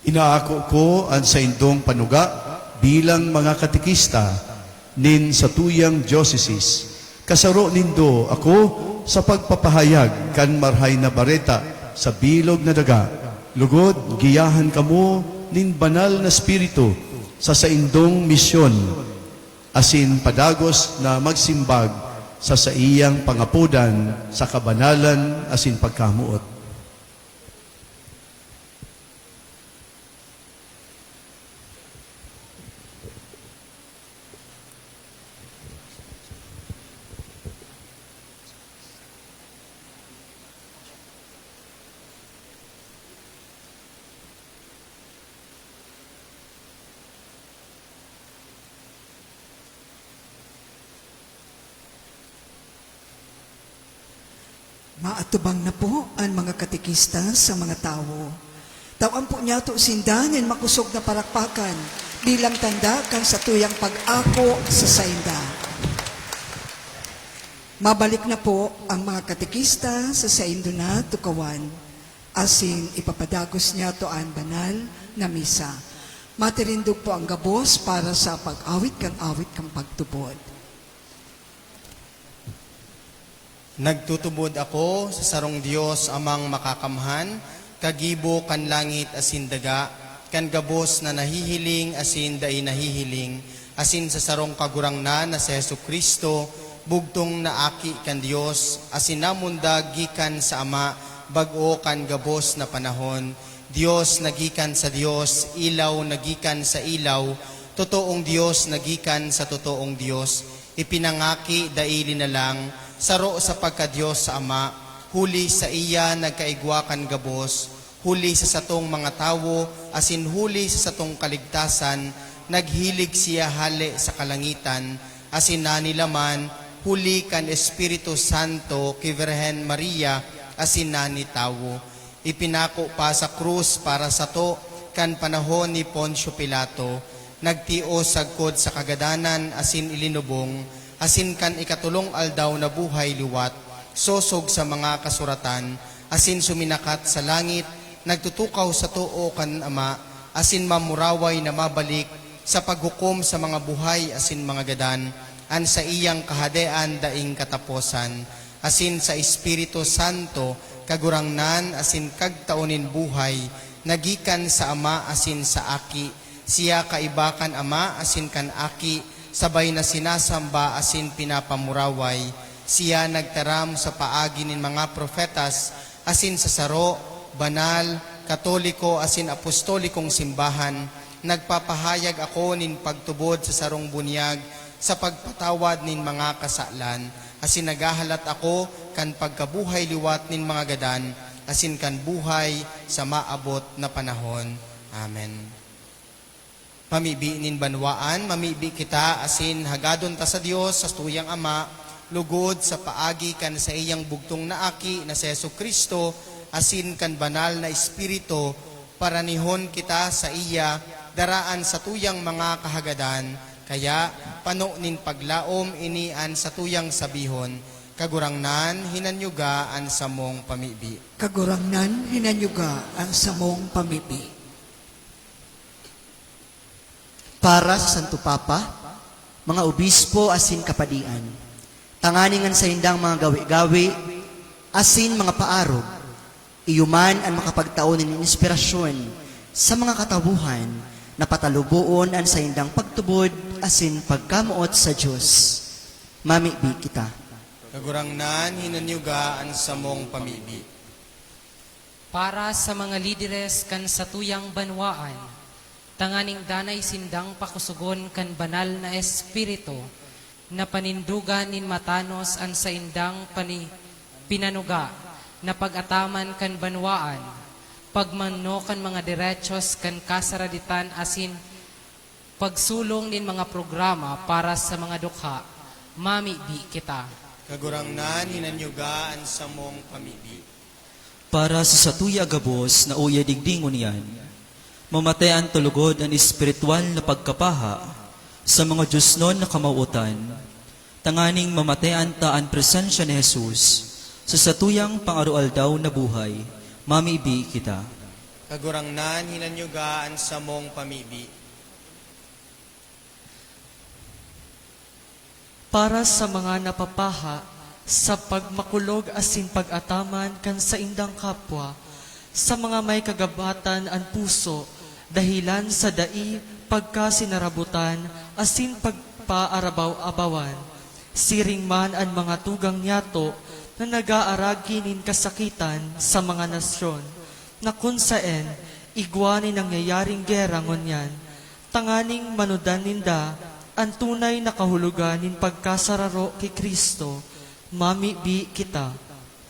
[SPEAKER 3] Inaako ko ang sa indong panuga bilang mga katikista nin sa tuyang diocese. Kasaro nindo ako sa pagpapahayag kan marhay na bareta sa bilog na daga. Lugod, giyahan kamo nin banal na spiritu sa saindong misyon, asin padagos na magsimbag sa saiyang pangapudan sa kabanalan asin pagkamuot.
[SPEAKER 1] Maatubang na po ang mga katikista sa mga tao. Tawan po niya to sindahan makusog na parakpakan bilang tanda kang sa tuyang pag-ako sa sainda. Mabalik na po ang mga katikista sa saindo na tukawan, asin ipapadagos niya to ang banal na misa. Matirindog po ang gabos para sa pag-awit kang pagtubod.
[SPEAKER 2] Nagtutubod ako sa sarong Dios amang makakamhan, kagibo kan langit asin daga, kan gabos na nahihiling asin dai nahihiling, asin sa sarong kagurangnan na si Hesu Kristo, bugtong naaki kan Dios, asin namundag gikan sa Ama, bag-o kan gabos na panahon. Dios nagikan sa Dios, ilaw nagikan sa ilaw, totoong Dios nagikan sa totoong Dios, ipinangaki daili na lang, saro sa pagka-Diyos sa Ama, huli sa iya nagkaigwakan gabos, huli sa satong mga tawo, asin huli sa satong kaligtasan, naghilig siya hali sa kalangitan, asin nanilaman, huli kan Espiritu Santo, kay Virhen Maria, asin nani tawo. Ipinako pa sa krus para sa to, kan panahon ni Poncio Pilato, nagtio sagkod sa kagadanan, asin ilinubong, asin kan ikatulong aldaw na buhay liwat, sosog sa mga kasuratan, asin suminakat sa langit, nagtutukaw sa too kan Ama, asin mamuraway na mabalik sa paghukom sa mga buhay asin mga gadan, an sa iyang kahadean daing kataposan, asin sa Espiritu Santo, kagurangnan asin kagtaonin buhay, nagikan sa Ama asin sa Aki, siya kaibakan Ama asin kan Aki, sabay na sinasamba asin pinapamuraway, siya nagtaram sa paagi nin mga profetas, asin sa saro, banal, katoliko, asin apostolikong simbahan, nagpapahayag ako nin pagtubod sa sarong bunyag, sa pagpatawad nin mga kasalan, asin nagahalat ako kan pagkabuhay liwat nin mga gadan, asin kan buhay sa maabot na panahon. Amen. Mamibi nin banwaan, mamibi kita asin hagadon ta sa Dios sa tuyang Ama, lugod sa paagi kan sa iyang bugtong na aki na si Hesu Kristo, asin kan banal na Espiritu, paranihon kita sa iya, daraan sa tuyang mga kahagadan, kaya pano nin paglaom inian sa tuyang sabihon, kagurangnan hinanyuga an samong pamibi.
[SPEAKER 1] Kagurangnan hinanyuga ang samong pamibi.
[SPEAKER 8] Para sa Santo Papa, mga obispo asin kapadian, tanganingan sa indang mga gawi-gawi, asin mga paarog, iyuman ang makapagtaon ng inspirasyon sa mga katawuhan na patalubuon ang sa indang pagtubod asin pagkamuot sa Diyos. Mamibi kita.
[SPEAKER 2] Kagurangnan hinanyuga an samong pamibi.
[SPEAKER 5] Para sa mga lideres kan sa tuyang banwaan, tanganing danay sindang pakusugon kan banal na Espiritu, na panindugan nin matanos an sa indang pinanuga, na pag-ataman kan banwaan, pagmanno kan mga derechos kan kasaraditan asin pagsulong nin mga programa para sa mga dukha. Mamibi kita.
[SPEAKER 2] Kagurangnan hinanyuga an samong pamibi.
[SPEAKER 9] Para sa satuya gabos na uya digdingon yan, mamatayan tulugod ang espiritual na pagkapaha sa mga Diyos nun na kamauutan, tanganing mamatayan ta ang presensya ni Jesus sa satuyang pangarualdaw na buhay. Mamibi kita.
[SPEAKER 2] Kagurangnan hinanyugaan sa mong pamibi.
[SPEAKER 10] Para sa mga napapaha, sa pagmakulog asin pag-ataman kan sa indang kapwa, sa mga may kagabatan ang puso, dahilan sa dai pagkasinarabutan, asin pagpaarabaw-abawan, siring man ang mga tugang yato na nag-aaragi nin kasakitan sa mga nasyon, na kung saan igwanin ang nangyayari gera ngunyan, tanganing manudan ninda ang tunay na kahulugan nin pagkasararo kay Kristo, mamibi kita.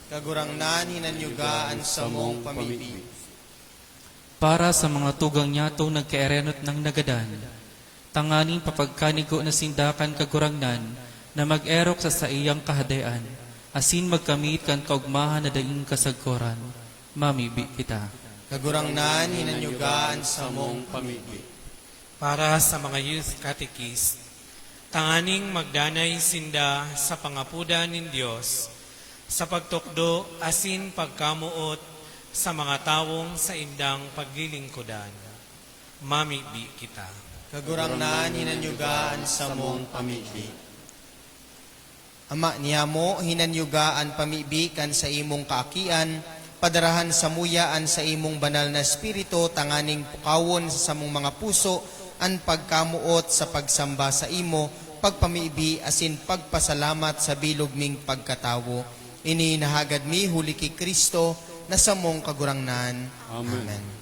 [SPEAKER 2] Kagurangnan hinanyugaan sa mong pamibi.
[SPEAKER 11] Para sa mga tugang nyato nagkaerenot ng nagadan, tanganing papagkanigo na sindakan kagurangnan na mag-erok sa iyang kahadayan, asin magkamit kan kaugmahan na daing kasagkoran, mamibi kita.
[SPEAKER 2] Kagurangnan hinanyugaan sa mong pamibi.
[SPEAKER 12] Para sa mga youth catechist, tanganing magdanay sinda sa pangapudan nin Dios, sa pagtukdo asin pagkamuot sa mga tawong sa indang paglilingkudan. Mamibi kita.
[SPEAKER 2] Kagurangnan hinanyugaan sa mong pamibi. Ama niyamo hinanyugaan pamibikan sa imong kaakian, padarahan sa muyaan sa imong banal na espiritu, tanganing pukawon sa samong mga puso, an pagkamuot sa pagsamba sa imo, pagpamibi asin pagpasalamat sa bilog ming pagkatawo. Ini nahagad mi huli kay Kristo na sa mong kagurangnan. Amen.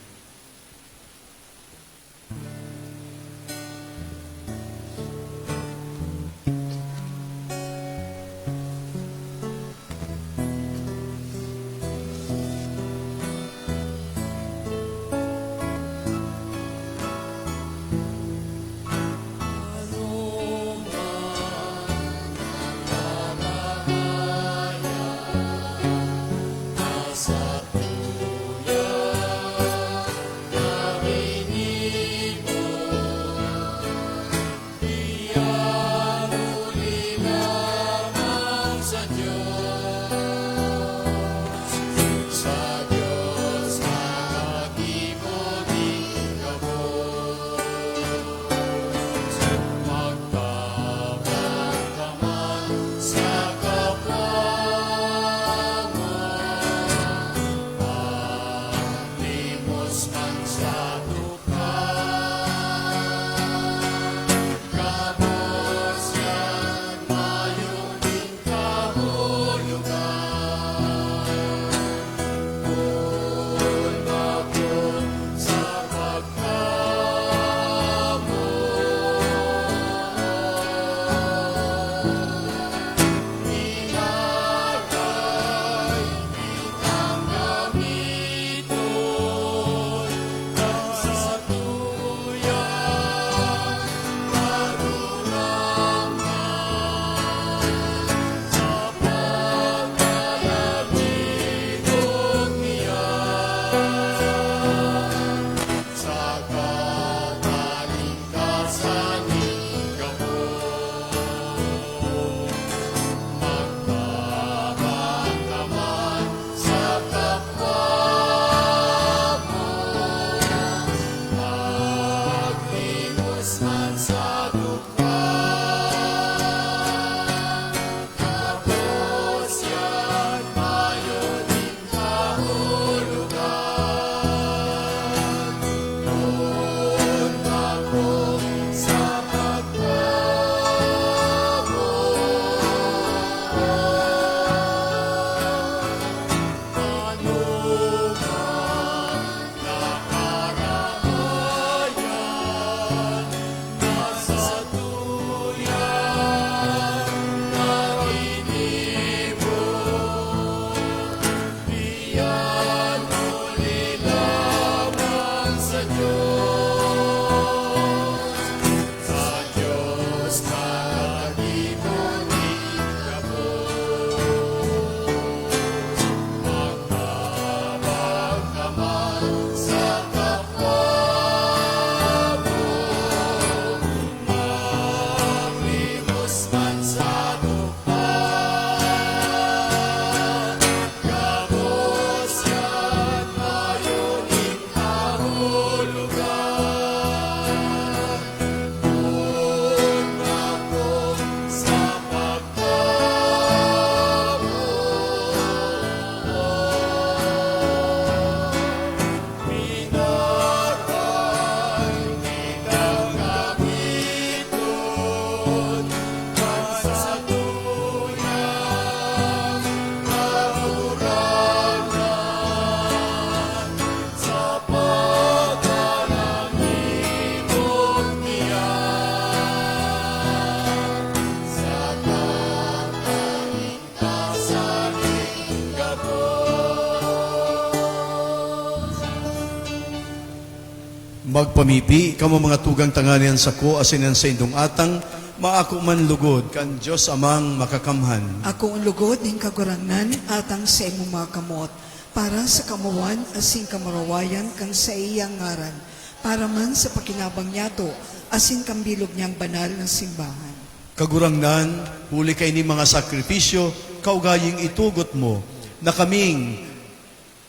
[SPEAKER 3] Magpamipi, kamo mga tugang tanganian sa ko, asinan sa indong atang, maako man lugod, kan Diyos amang makakamhan.
[SPEAKER 1] Ako ang lugod ning kagurangnan atang sa imong mga kamot, para sa kamuwan asin kamarawayan kan sa iyang ngaran, para man sa pakinabang niyato, asin kambilog niyang banal ng simbahan.
[SPEAKER 3] Kagurangnan, huli kay ni mga sakripisyo, kaugaying itugot mo, na kaming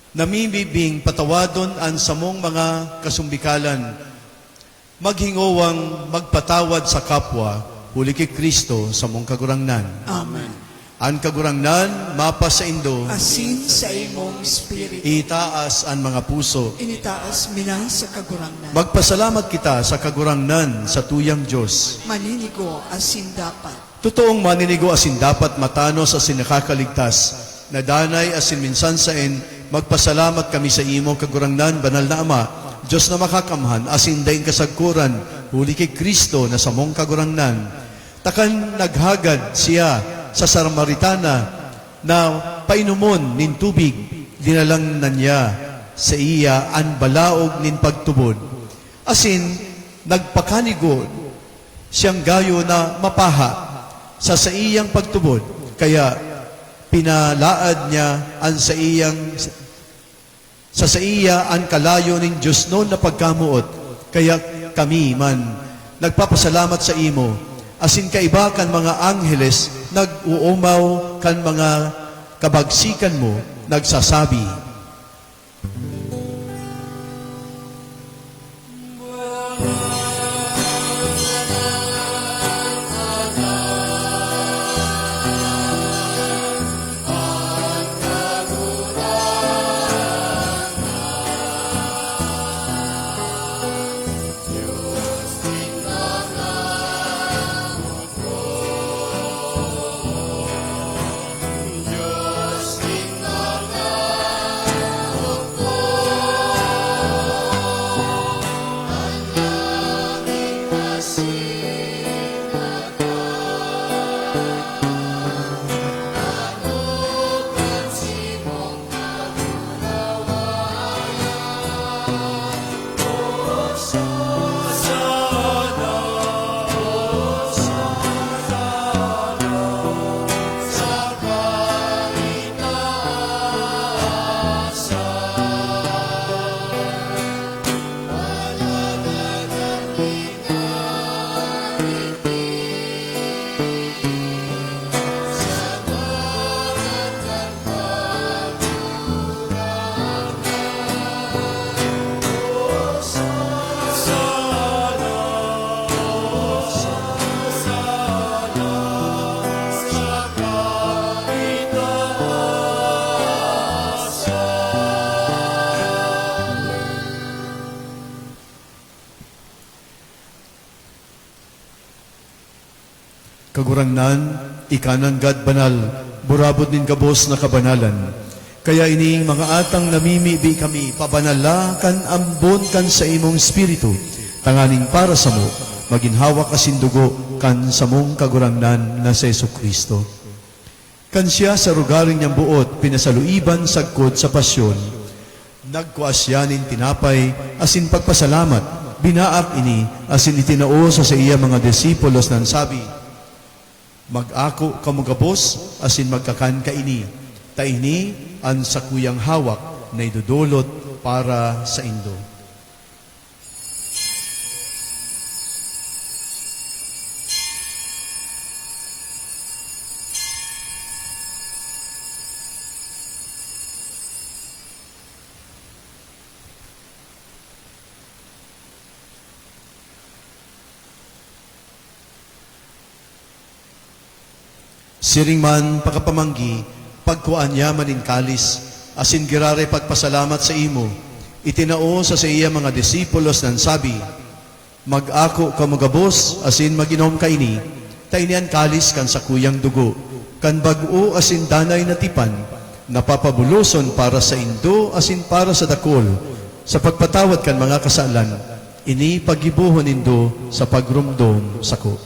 [SPEAKER 3] namimibing patawadon an samong mga kasumbikalan, maghingowang magpatawad sa kapwa, huli kay Kristo sa mong kagurangnan.
[SPEAKER 1] Amen.
[SPEAKER 3] An kagurangnan, mapa sa indo,
[SPEAKER 1] Asin sa imong espiritu,
[SPEAKER 3] itaas ang mga puso.
[SPEAKER 1] initaas mina sa kagurangnan.
[SPEAKER 3] Magpasalamat kita sa kagurangnan sa tuyang Diyos.
[SPEAKER 1] Maninigo asin dapat.
[SPEAKER 3] Totoong maninigo asin dapat matanos asin nakakaligtas, na danay asin minsan sain, magpasalamat kami sa imo kagurangnan, banal na Ama, Diyos na makakamhan, asin daing kasagkuran, huli kay Kristo na samong kagurangnan. Takan naghagad siya sa Samaritana na painumon nin tubig, dinalang na niya sa iya an balaog nin pagtubod. Asin, nagpakanigo siyang gayo na mapaha sa iyang pagtubod, kaya pinalaad niya an sa iya ang kalayo ning Diyos noon na pagkamuot. Kaya kami man nagpapasalamat sa imo, asin kaiba kan mga angheles nag-uumaw kan mga kabagsikan mo, nagsasabi, kagurangnan, ikananggad banal, burabot nin gabos na kabanalan. Kaya ining mga atang namimibi kami, pabanala kan ambon kan sa imong espiritu, tanganing para sa mo, maginhawa kasindugo kan sa mong kagurangnan na sa Jesucristo. Kan siya sa rugaring niyang buot, pinasaluiban sagkod sa pasyon, nagkuasyanin tinapay, asin pagpasalamat, binaak ini, asin itinao sa iya mga disipulos nan sabi, mag-ako kamugabos, asin magkakan kaini. Taini ang sakuyang hawak na idudulot para sa indo. Siring man pakapamanggi, pagkuan niya manin kalis, asin girare pagpasalamat sa imo, itinao sa iya mga disipulos nan sabi, mag-ako kamugabos, asin maginom kaini, tainian kalis kan sa kuyang dugo, kan bag-o asin danay na tipan, napapabuloson para sa indo, asin para sa dakol, sa pagpatawad kan mga kasalan, ini pagibuhon indo sa pagrumdom sa ko.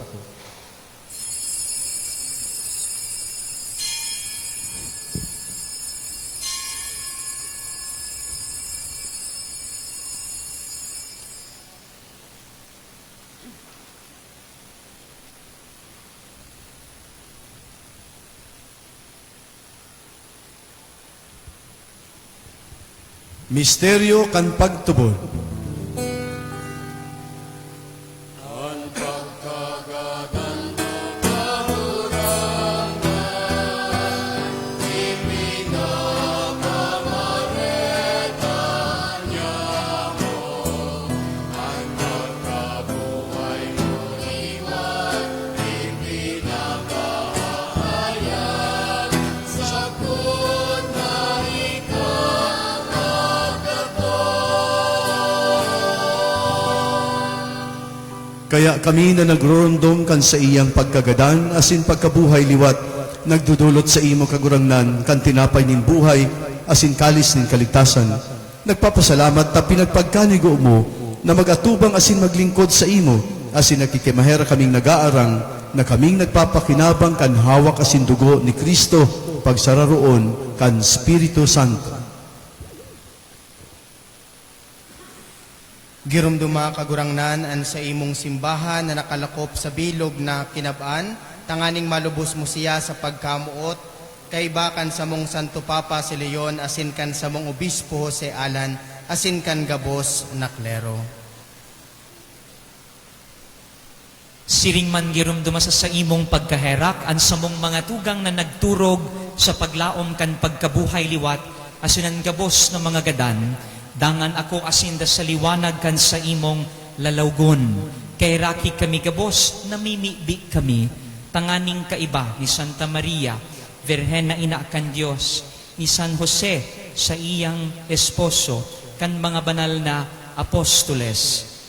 [SPEAKER 3] Misteryo kan pagtubod. Kaya kami na nagrorondom kan sa iyang pagkagadan, asin pagkabuhay liwat, nagdudulot sa imo kagurangnan, kan tinapay nin buhay, asin kalis nin kaligtasan. Nagpapasalamat ta pinagpagkanigo mo, na magatubang asin maglingkod sa imo, asin nakikimahera kaming nag-aarang, na kaming nagpapakinabang kan hawak asin dugo ni Kristo, pagsararoon kan Espiritu Santo.
[SPEAKER 2] Girumduma kagurangnan an sa imong simbahan na nakalakop sa bilog na kinabaan, tanganing malubos mo siya sa pagkamuot, kaibakan sa mong Santo Papa si Leon, asin kan sa mong Obispo Jose Alan, asin kan gabos na klero.
[SPEAKER 7] Siring man girumduma sa imong pagkaherak, an sa mong mga tugang na nagturog sa paglaom kan pagkabuhay liwat, asin ang gabos na mga gadan, dangan ako asinda sa liwanag kan sa imong lalawgon. Kay raki kami gabos, namimibi kami, tanganing kaiba ni Santa Maria, Virhen na ina kan Diyos, ni San Jose sa iyang esposo, kan mga banal na apostoles,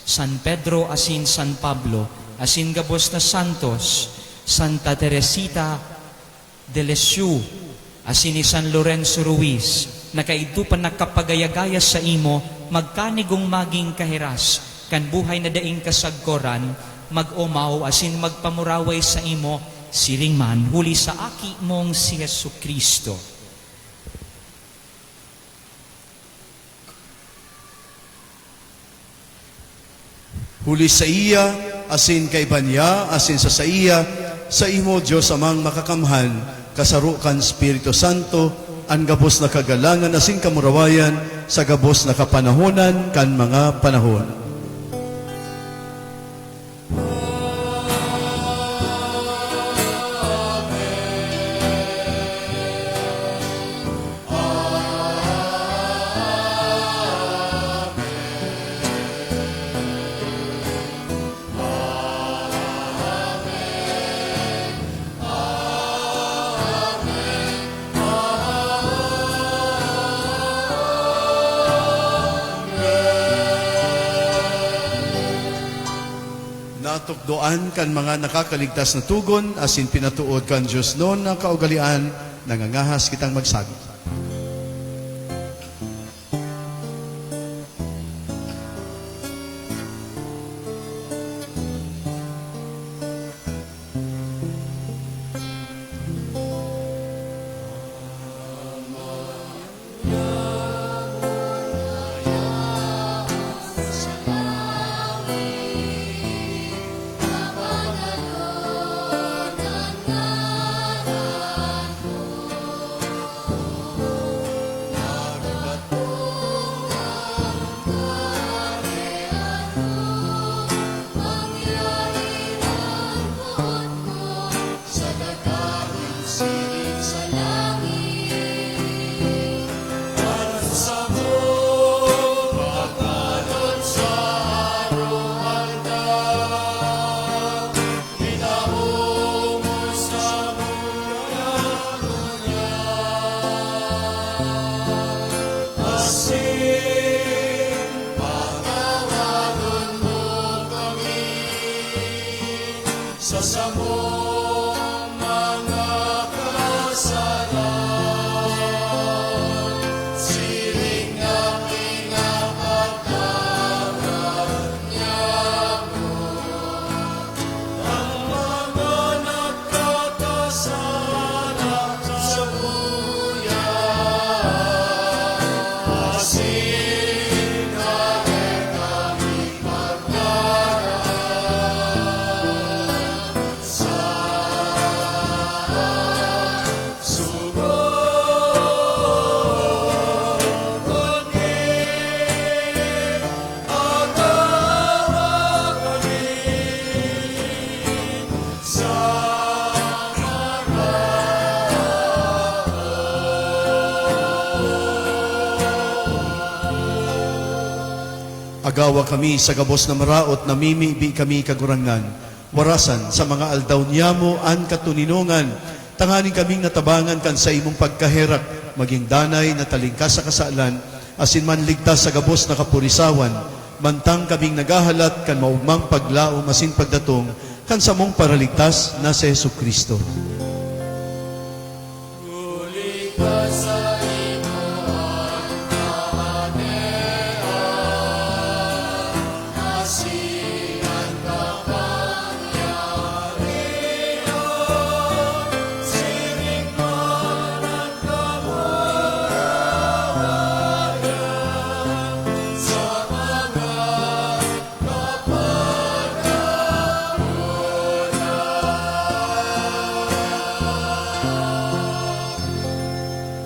[SPEAKER 7] San Pedro asin San Pablo, asin gabos na santos, Santa Teresita de Lisieux, asin ni San Lorenzo Ruiz, na kaito pa nakapagayagaya sa imo, magkanigong maging kahiras, kan buhay na daing kasagkoran, mag-umaw asin magpamuraway sa imo, siring man huli sa aki mong si Yesu Kristo.
[SPEAKER 3] Huli sa iya, asin kay Banya, asin sa iya, sa imo Diyos amang makakamhan, kasarukan Espiritu Santo, ang gabos na kagalangan asin kamurawayan sa gabos na kapanahonan kan mga panahon. Natukdoan kan mga nakakaligtas na tugon, asin pinatuod kan Diyos noon na kaugalian, nangangahas kitang magsagi. Agawa kami sa gabos na maraot na mimibi kami kagurangan. Warasan sa mga aldaw niyamo an katuninongan. Tanganing kaming natabangan kan sa imong pagkaherak. Maging danay na talingkas sa kasalan. Asin man ligtas sa gabos na kapurisawan. Mantang kaming nagahalat kan maugmang paglaom asin pagdatong kan sa mong paraligtas na si Jesucristo.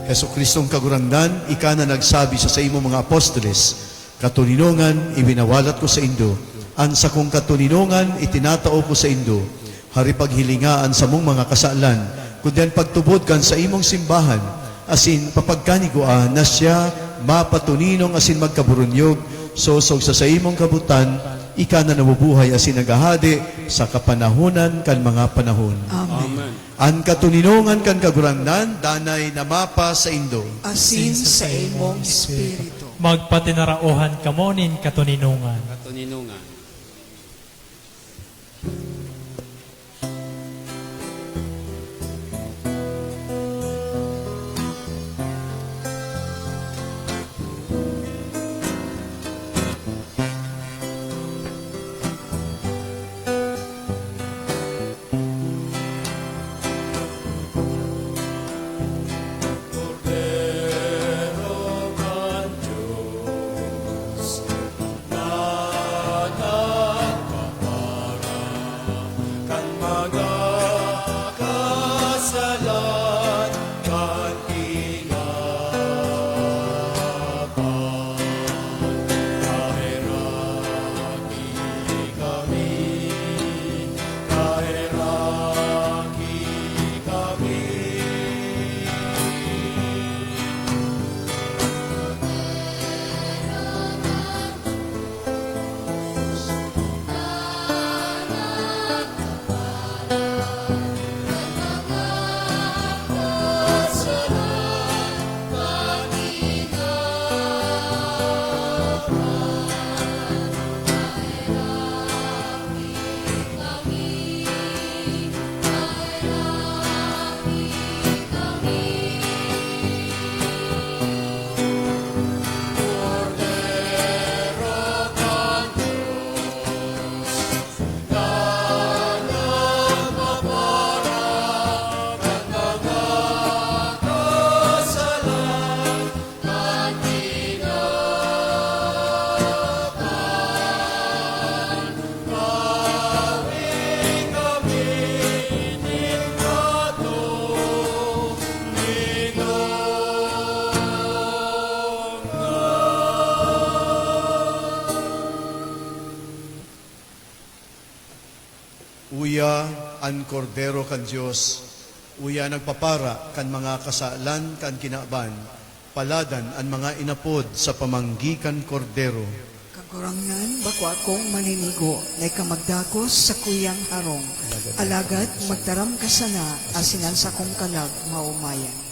[SPEAKER 3] Jesucristong kagurangnan, ika na nagsabi sa imo mga apostoles, katuninongan, ibinawalat ko sa indo. An sa kong katuninongan, itinatao ko sa indo. Hari paghilingaan sa mong mga kasalan, kundi pagtubod kan sa imong simbahan, asin papagkaniguan na siya mapatuninong asin magkaburunyog, sosog sa imong kabutan, ika na nabubuhay asin nagahadi sa kapanahunan kan mga panahon.
[SPEAKER 1] Amen.
[SPEAKER 3] An katuninongan kan kagurangnan, danay na mapa sa indo.
[SPEAKER 1] Asin sa imong espiritu.
[SPEAKER 6] Magpatinarauhan kamonin katuninungan.
[SPEAKER 13] Katuninungan.
[SPEAKER 3] Uya an kordero kan Dios, uya nagpapara kan mga kasalan kan kinaban, paladan an mga inapod sa pamanggi kan kordero.
[SPEAKER 1] Kagurangnan, bako akong maninigo, na ikamagdakos sa kuyang harong. Alagad, magtaram ka sana, asinan sa kong kalag, maumayan.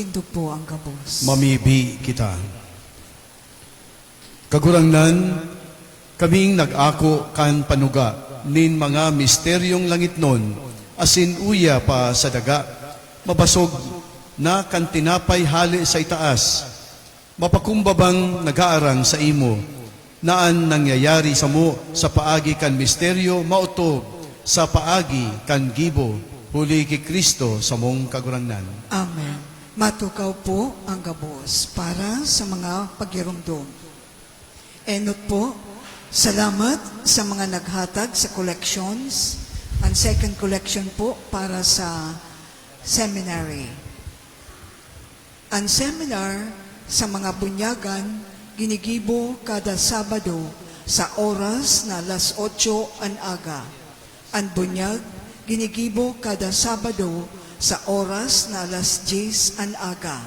[SPEAKER 1] Matindog po ang gabos.
[SPEAKER 3] Mamibi kita. Kagurangnan, kaming nag-ako kan panuga, nin mga misteryong langit nun, asin uya pa sa daga, mabasog na kan tinapay hali sa itaas, mapakumbabang nag-aarang sa imo, naan nangyayari sa mo sa paagi kan misteryo, mautob sa paagi kan gibo, huli ki Kristo sa mong kagurangnan.
[SPEAKER 1] Amen. Matukaw po ang gabos para sa mga pagirumdum. Enot po, salamat sa mga naghatag sa collections. Ang second collection po para sa seminary. Ang seminar sa mga bunyagan, ginigibo kada Sabado sa oras na alas 8 an aga. Ang bunyag, ginigibo kada Sabado sa oras na alas 10 an aga.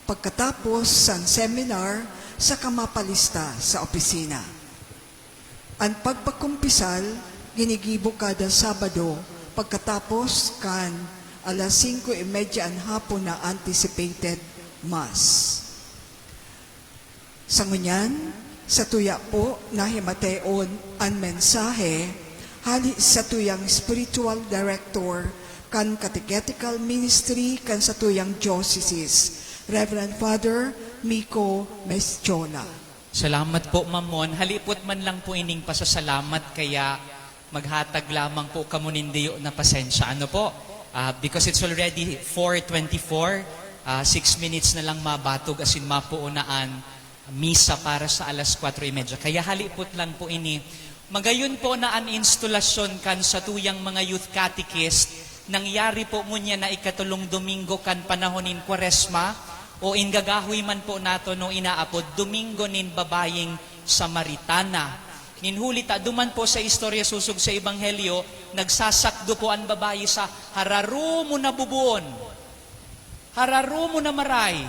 [SPEAKER 1] Pagkatapos sa seminar sa kamapalista sa opisina. Ang pagpakumpisal, ginigibo kada Sabado pagkatapos kan alas 5:30 an hapon na anticipated Mass. Sa ngunyan, sa tuya po na himateon ang mensahe, hali sa tuyang spiritual director kan catechetical ministry kan sa tuyang diocese, Reverend Father Miko Meschola.
[SPEAKER 7] Salamat po, Mamon. Halipot man lang po ining pasasalamat, kaya maghatag lamang po kamunindiyo na pasensya. Ano po? Because it's already 4:24, 6 minutes na lang mabatog asin mapuunaan misa para sa alas 4:30. Kaya halipot lang po ini. Magayon po na an instalasyon kan sa tuyang mga youth catechist, nangyari po ngunya na ikatulong Domingo kan panahonin Kwaresma, o ingagahoy man po nato no inaapod Domingo nin babaying Samaritana. Ninhulita duman po sa istorya susog sa Ebanghelyo, nagsasakdo po ang babayi sa hararu mo na bubon, hararu mo na maray.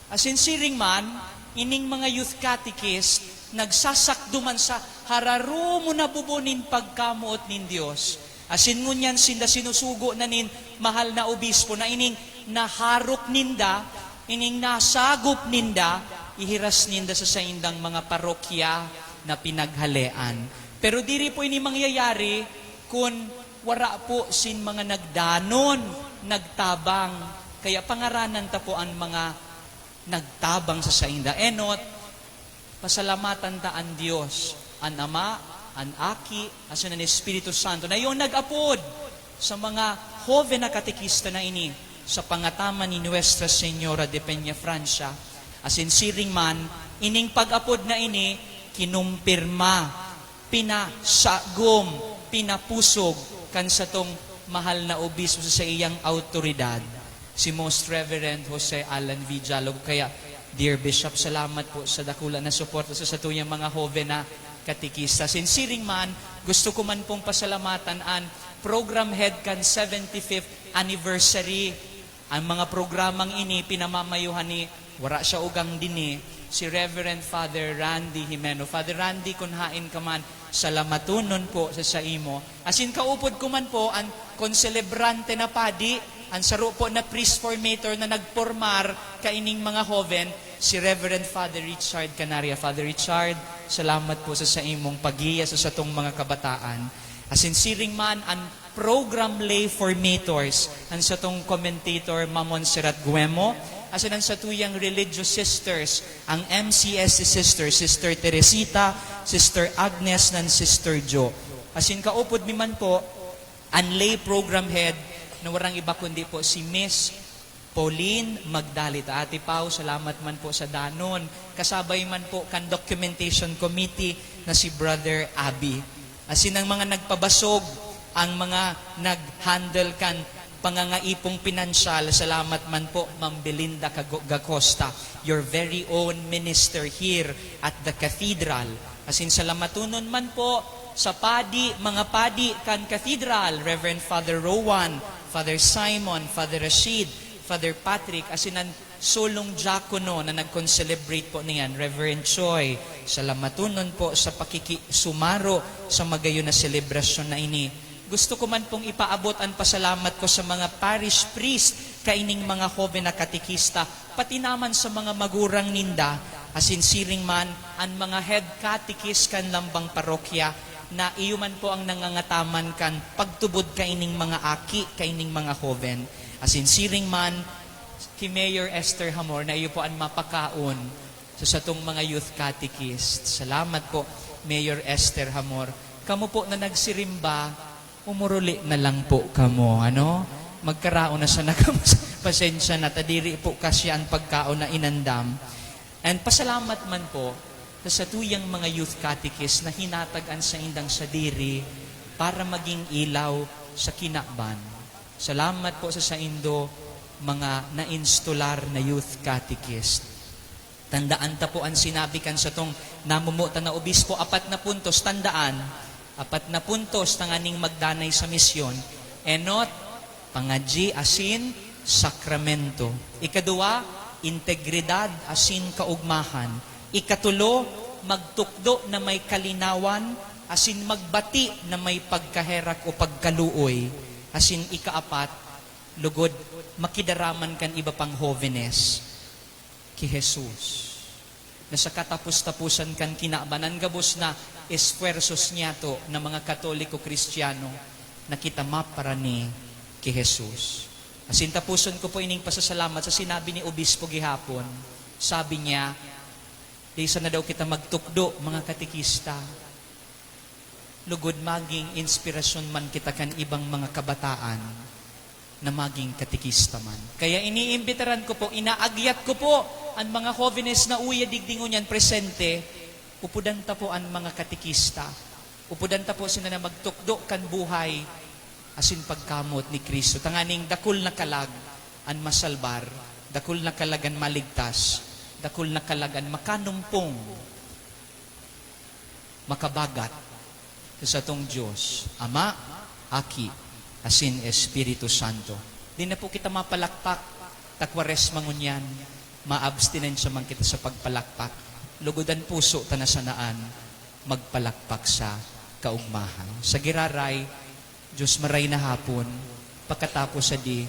[SPEAKER 7] Asin siring man, ining mga youth catechist, nagsasakdo man sa hararu mo na bubonin pagkamuot nin Diyos. Asin ngunyan sinda sinusugo na nin mahal na obispo na ining naharok ninda, ining nasagop ninda, ihiras ninda sa saindang mga parokya na pinaghalean. Pero diri po ini mangyayari kung wara po sin mga nagdanon, nagtabang. Kaya pangaranan ta po ang mga nagtabang sa sainda. Enot, pasalamatan ta ang Diyos, ang Ama, ang Aki, aso ng Espiritu Santo, na yung nag-apod sa mga joven na katekista na ini, sa pangataman ni Nuestra Señora de Peñafrancia. Asin siring man, ining pag-apod na ini, kinumpirma, pinasagom, pinapusog, kan sa tong mahal na obispo sa iyang autoridad, si Most Reverend Jose Alan V. Jalog. Kaya, Dear Bishop, salamat po sa dakula na suporta sa tuyang mga joven na katekista. Sinsiring man, gusto ko man pong pasalamatan ang program head kan 75th anniversary. Ang mga programang ini, pinamamayuhan ni, wara siya ugang dini, si Reverend Father Randy Jimeno. Father Randy, kung hain ka man, salamatunon po sa imo. Asin kaupod ko man po, ang konselebrante na padi, ang saro po na priest formator na nagpormar kaining mga joven, si Reverend Father Richard Canaria. Father Richard, salamat po sa imong pagiya sa satong mga kabataan. Asin siring man, ang program lay formators, ang satong commentator, Mamon Serat Guemo, asin ang satuyang religious sisters, ang MCS sisters, Sister Teresita, Sister Agnes, nan Sister Jo. Asin kaupod mi man po, ang lay program head, na warang iba kundi po si Miss Pauline Magdalita. Ate Pau, salamat man po sa danon. Kasabay man po kan documentation committee na si Brother Abby. Asin ang mga nagpabasog, ang mga nag-handle kan pangangaipong pinansyal, salamat man po, Ma'am Belinda Gacosta, your very own minister here at the cathedral. Asin salamatunon man po sa padi, mga padi kan cathedral, Reverend Father Rowan, Father Simon, Father Rashid, Father Patrick, asin ang sulong diakono na nag-celebrate po niyan, Reverend Choi. Salamatunon po sa pakikisumaro sa magayon na selebrasyon na ini. Gusto ko man pong ipaabot ang pasalamat ko sa mga parish priest, kaining mga joven na katikista, pati naman sa mga magurang ninda, asin siring man ang mga head catechist kan lambang parokya, na iyo man po ang nangangataman kan pagtubod kaining mga aki, kaining mga joven. Asin siring man ki Mayor Esther Hamor na iyo po ang mapakaon sa satong mga youth catechist. Salamat po, Mayor Esther Hamor. Kamu po na nagsirimba, umuruli na lang po kamo, ano? Magkaraon na siya na kamo, pasensya na, tadiri po kasi ang pagkaon na inandam. And pasalamat man po sa tuyang mga youth catechist na hinatagan sa indang sadiri para maging ilaw sa kinakban. Salamat po sa indo mga na-instalar na youth catechist. Tandaan ta po ang sinabi kan sa tong namumuta na obispo, 4 na puntos, tandaan, 4 na puntos tanganing magdanay sa misyon, enot, pangadji asin, sakramento. Ikadua, integridad asin kaugmahan. Ikatulo, magtukdo na may kalinawan, asin magbati na may pagkaherak o pagkaluoy. Asin ikaapat, lugod, makidaraman kan iba pang hovenes ki Jesus. Na sa katapos-tapusan kan kinabanan gabos na esfuerzos niya to na mga Katoliko Kristiyano na kita maparani ki Jesus. Asin tapuson ko po ining pasasalamat sa sinabi ni Obispo gihapon. Sabi niya, Disa na daw kita magtukdo, mga katikista. Lugod maging inspirasyon man kita kan ibang mga kabataan na maging katikista man. Kaya iniimbitaran ko po, inaagyat ko po ang mga jóvenes na uya digdingon yan presente, upudanta po ang mga katikista. Upudanta po sila na magtukdo kan buhay asin pagkamot ni Kristo. Tanganing dakul na kalag ang masalbar, dakul na kalagan maligtas, dakul na kalagan makanumpong, makabagat sa tong Diyos, Ama, Aki, asin Espiritu Santo. Di na po kita mapalakpak, takwares mangunyan, maabstinensya man kita sa pagpalakpak, lugodan puso tanasanaan, magpalakpak sa kaugmahan. Sa giraray, Diyos maray na hapon, pagkatapos sa di,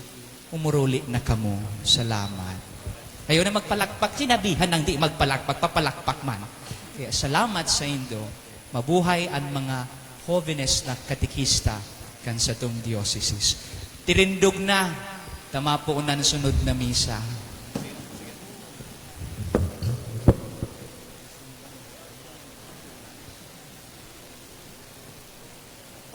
[SPEAKER 7] umuruli na kamo. Salamat. Ayaw na magpalakpak, sinabihan ng di magpalakpak, papalakpak man. Kaya salamat sa Indo, mabuhay ang mga jóvenes na katikista kan sa tong diocese. Tirindog na, tama po na sunod na misa.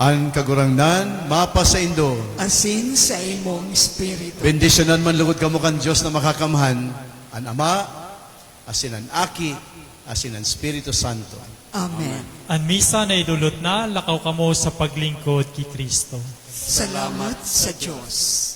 [SPEAKER 3] Ang kagurangnan, mapa sa Indo.
[SPEAKER 1] Asin sa imong espiritu.
[SPEAKER 3] Bendisyonan man lugod kamo kan Diyos na makakamhan, ang Ama, asin ang Aki, asin ang Espiritu Santo.
[SPEAKER 1] Amen.
[SPEAKER 6] Ang misa na idulot na, lakaw kamo sa paglingkod kay Kristo.
[SPEAKER 1] Salamat sa Diyos.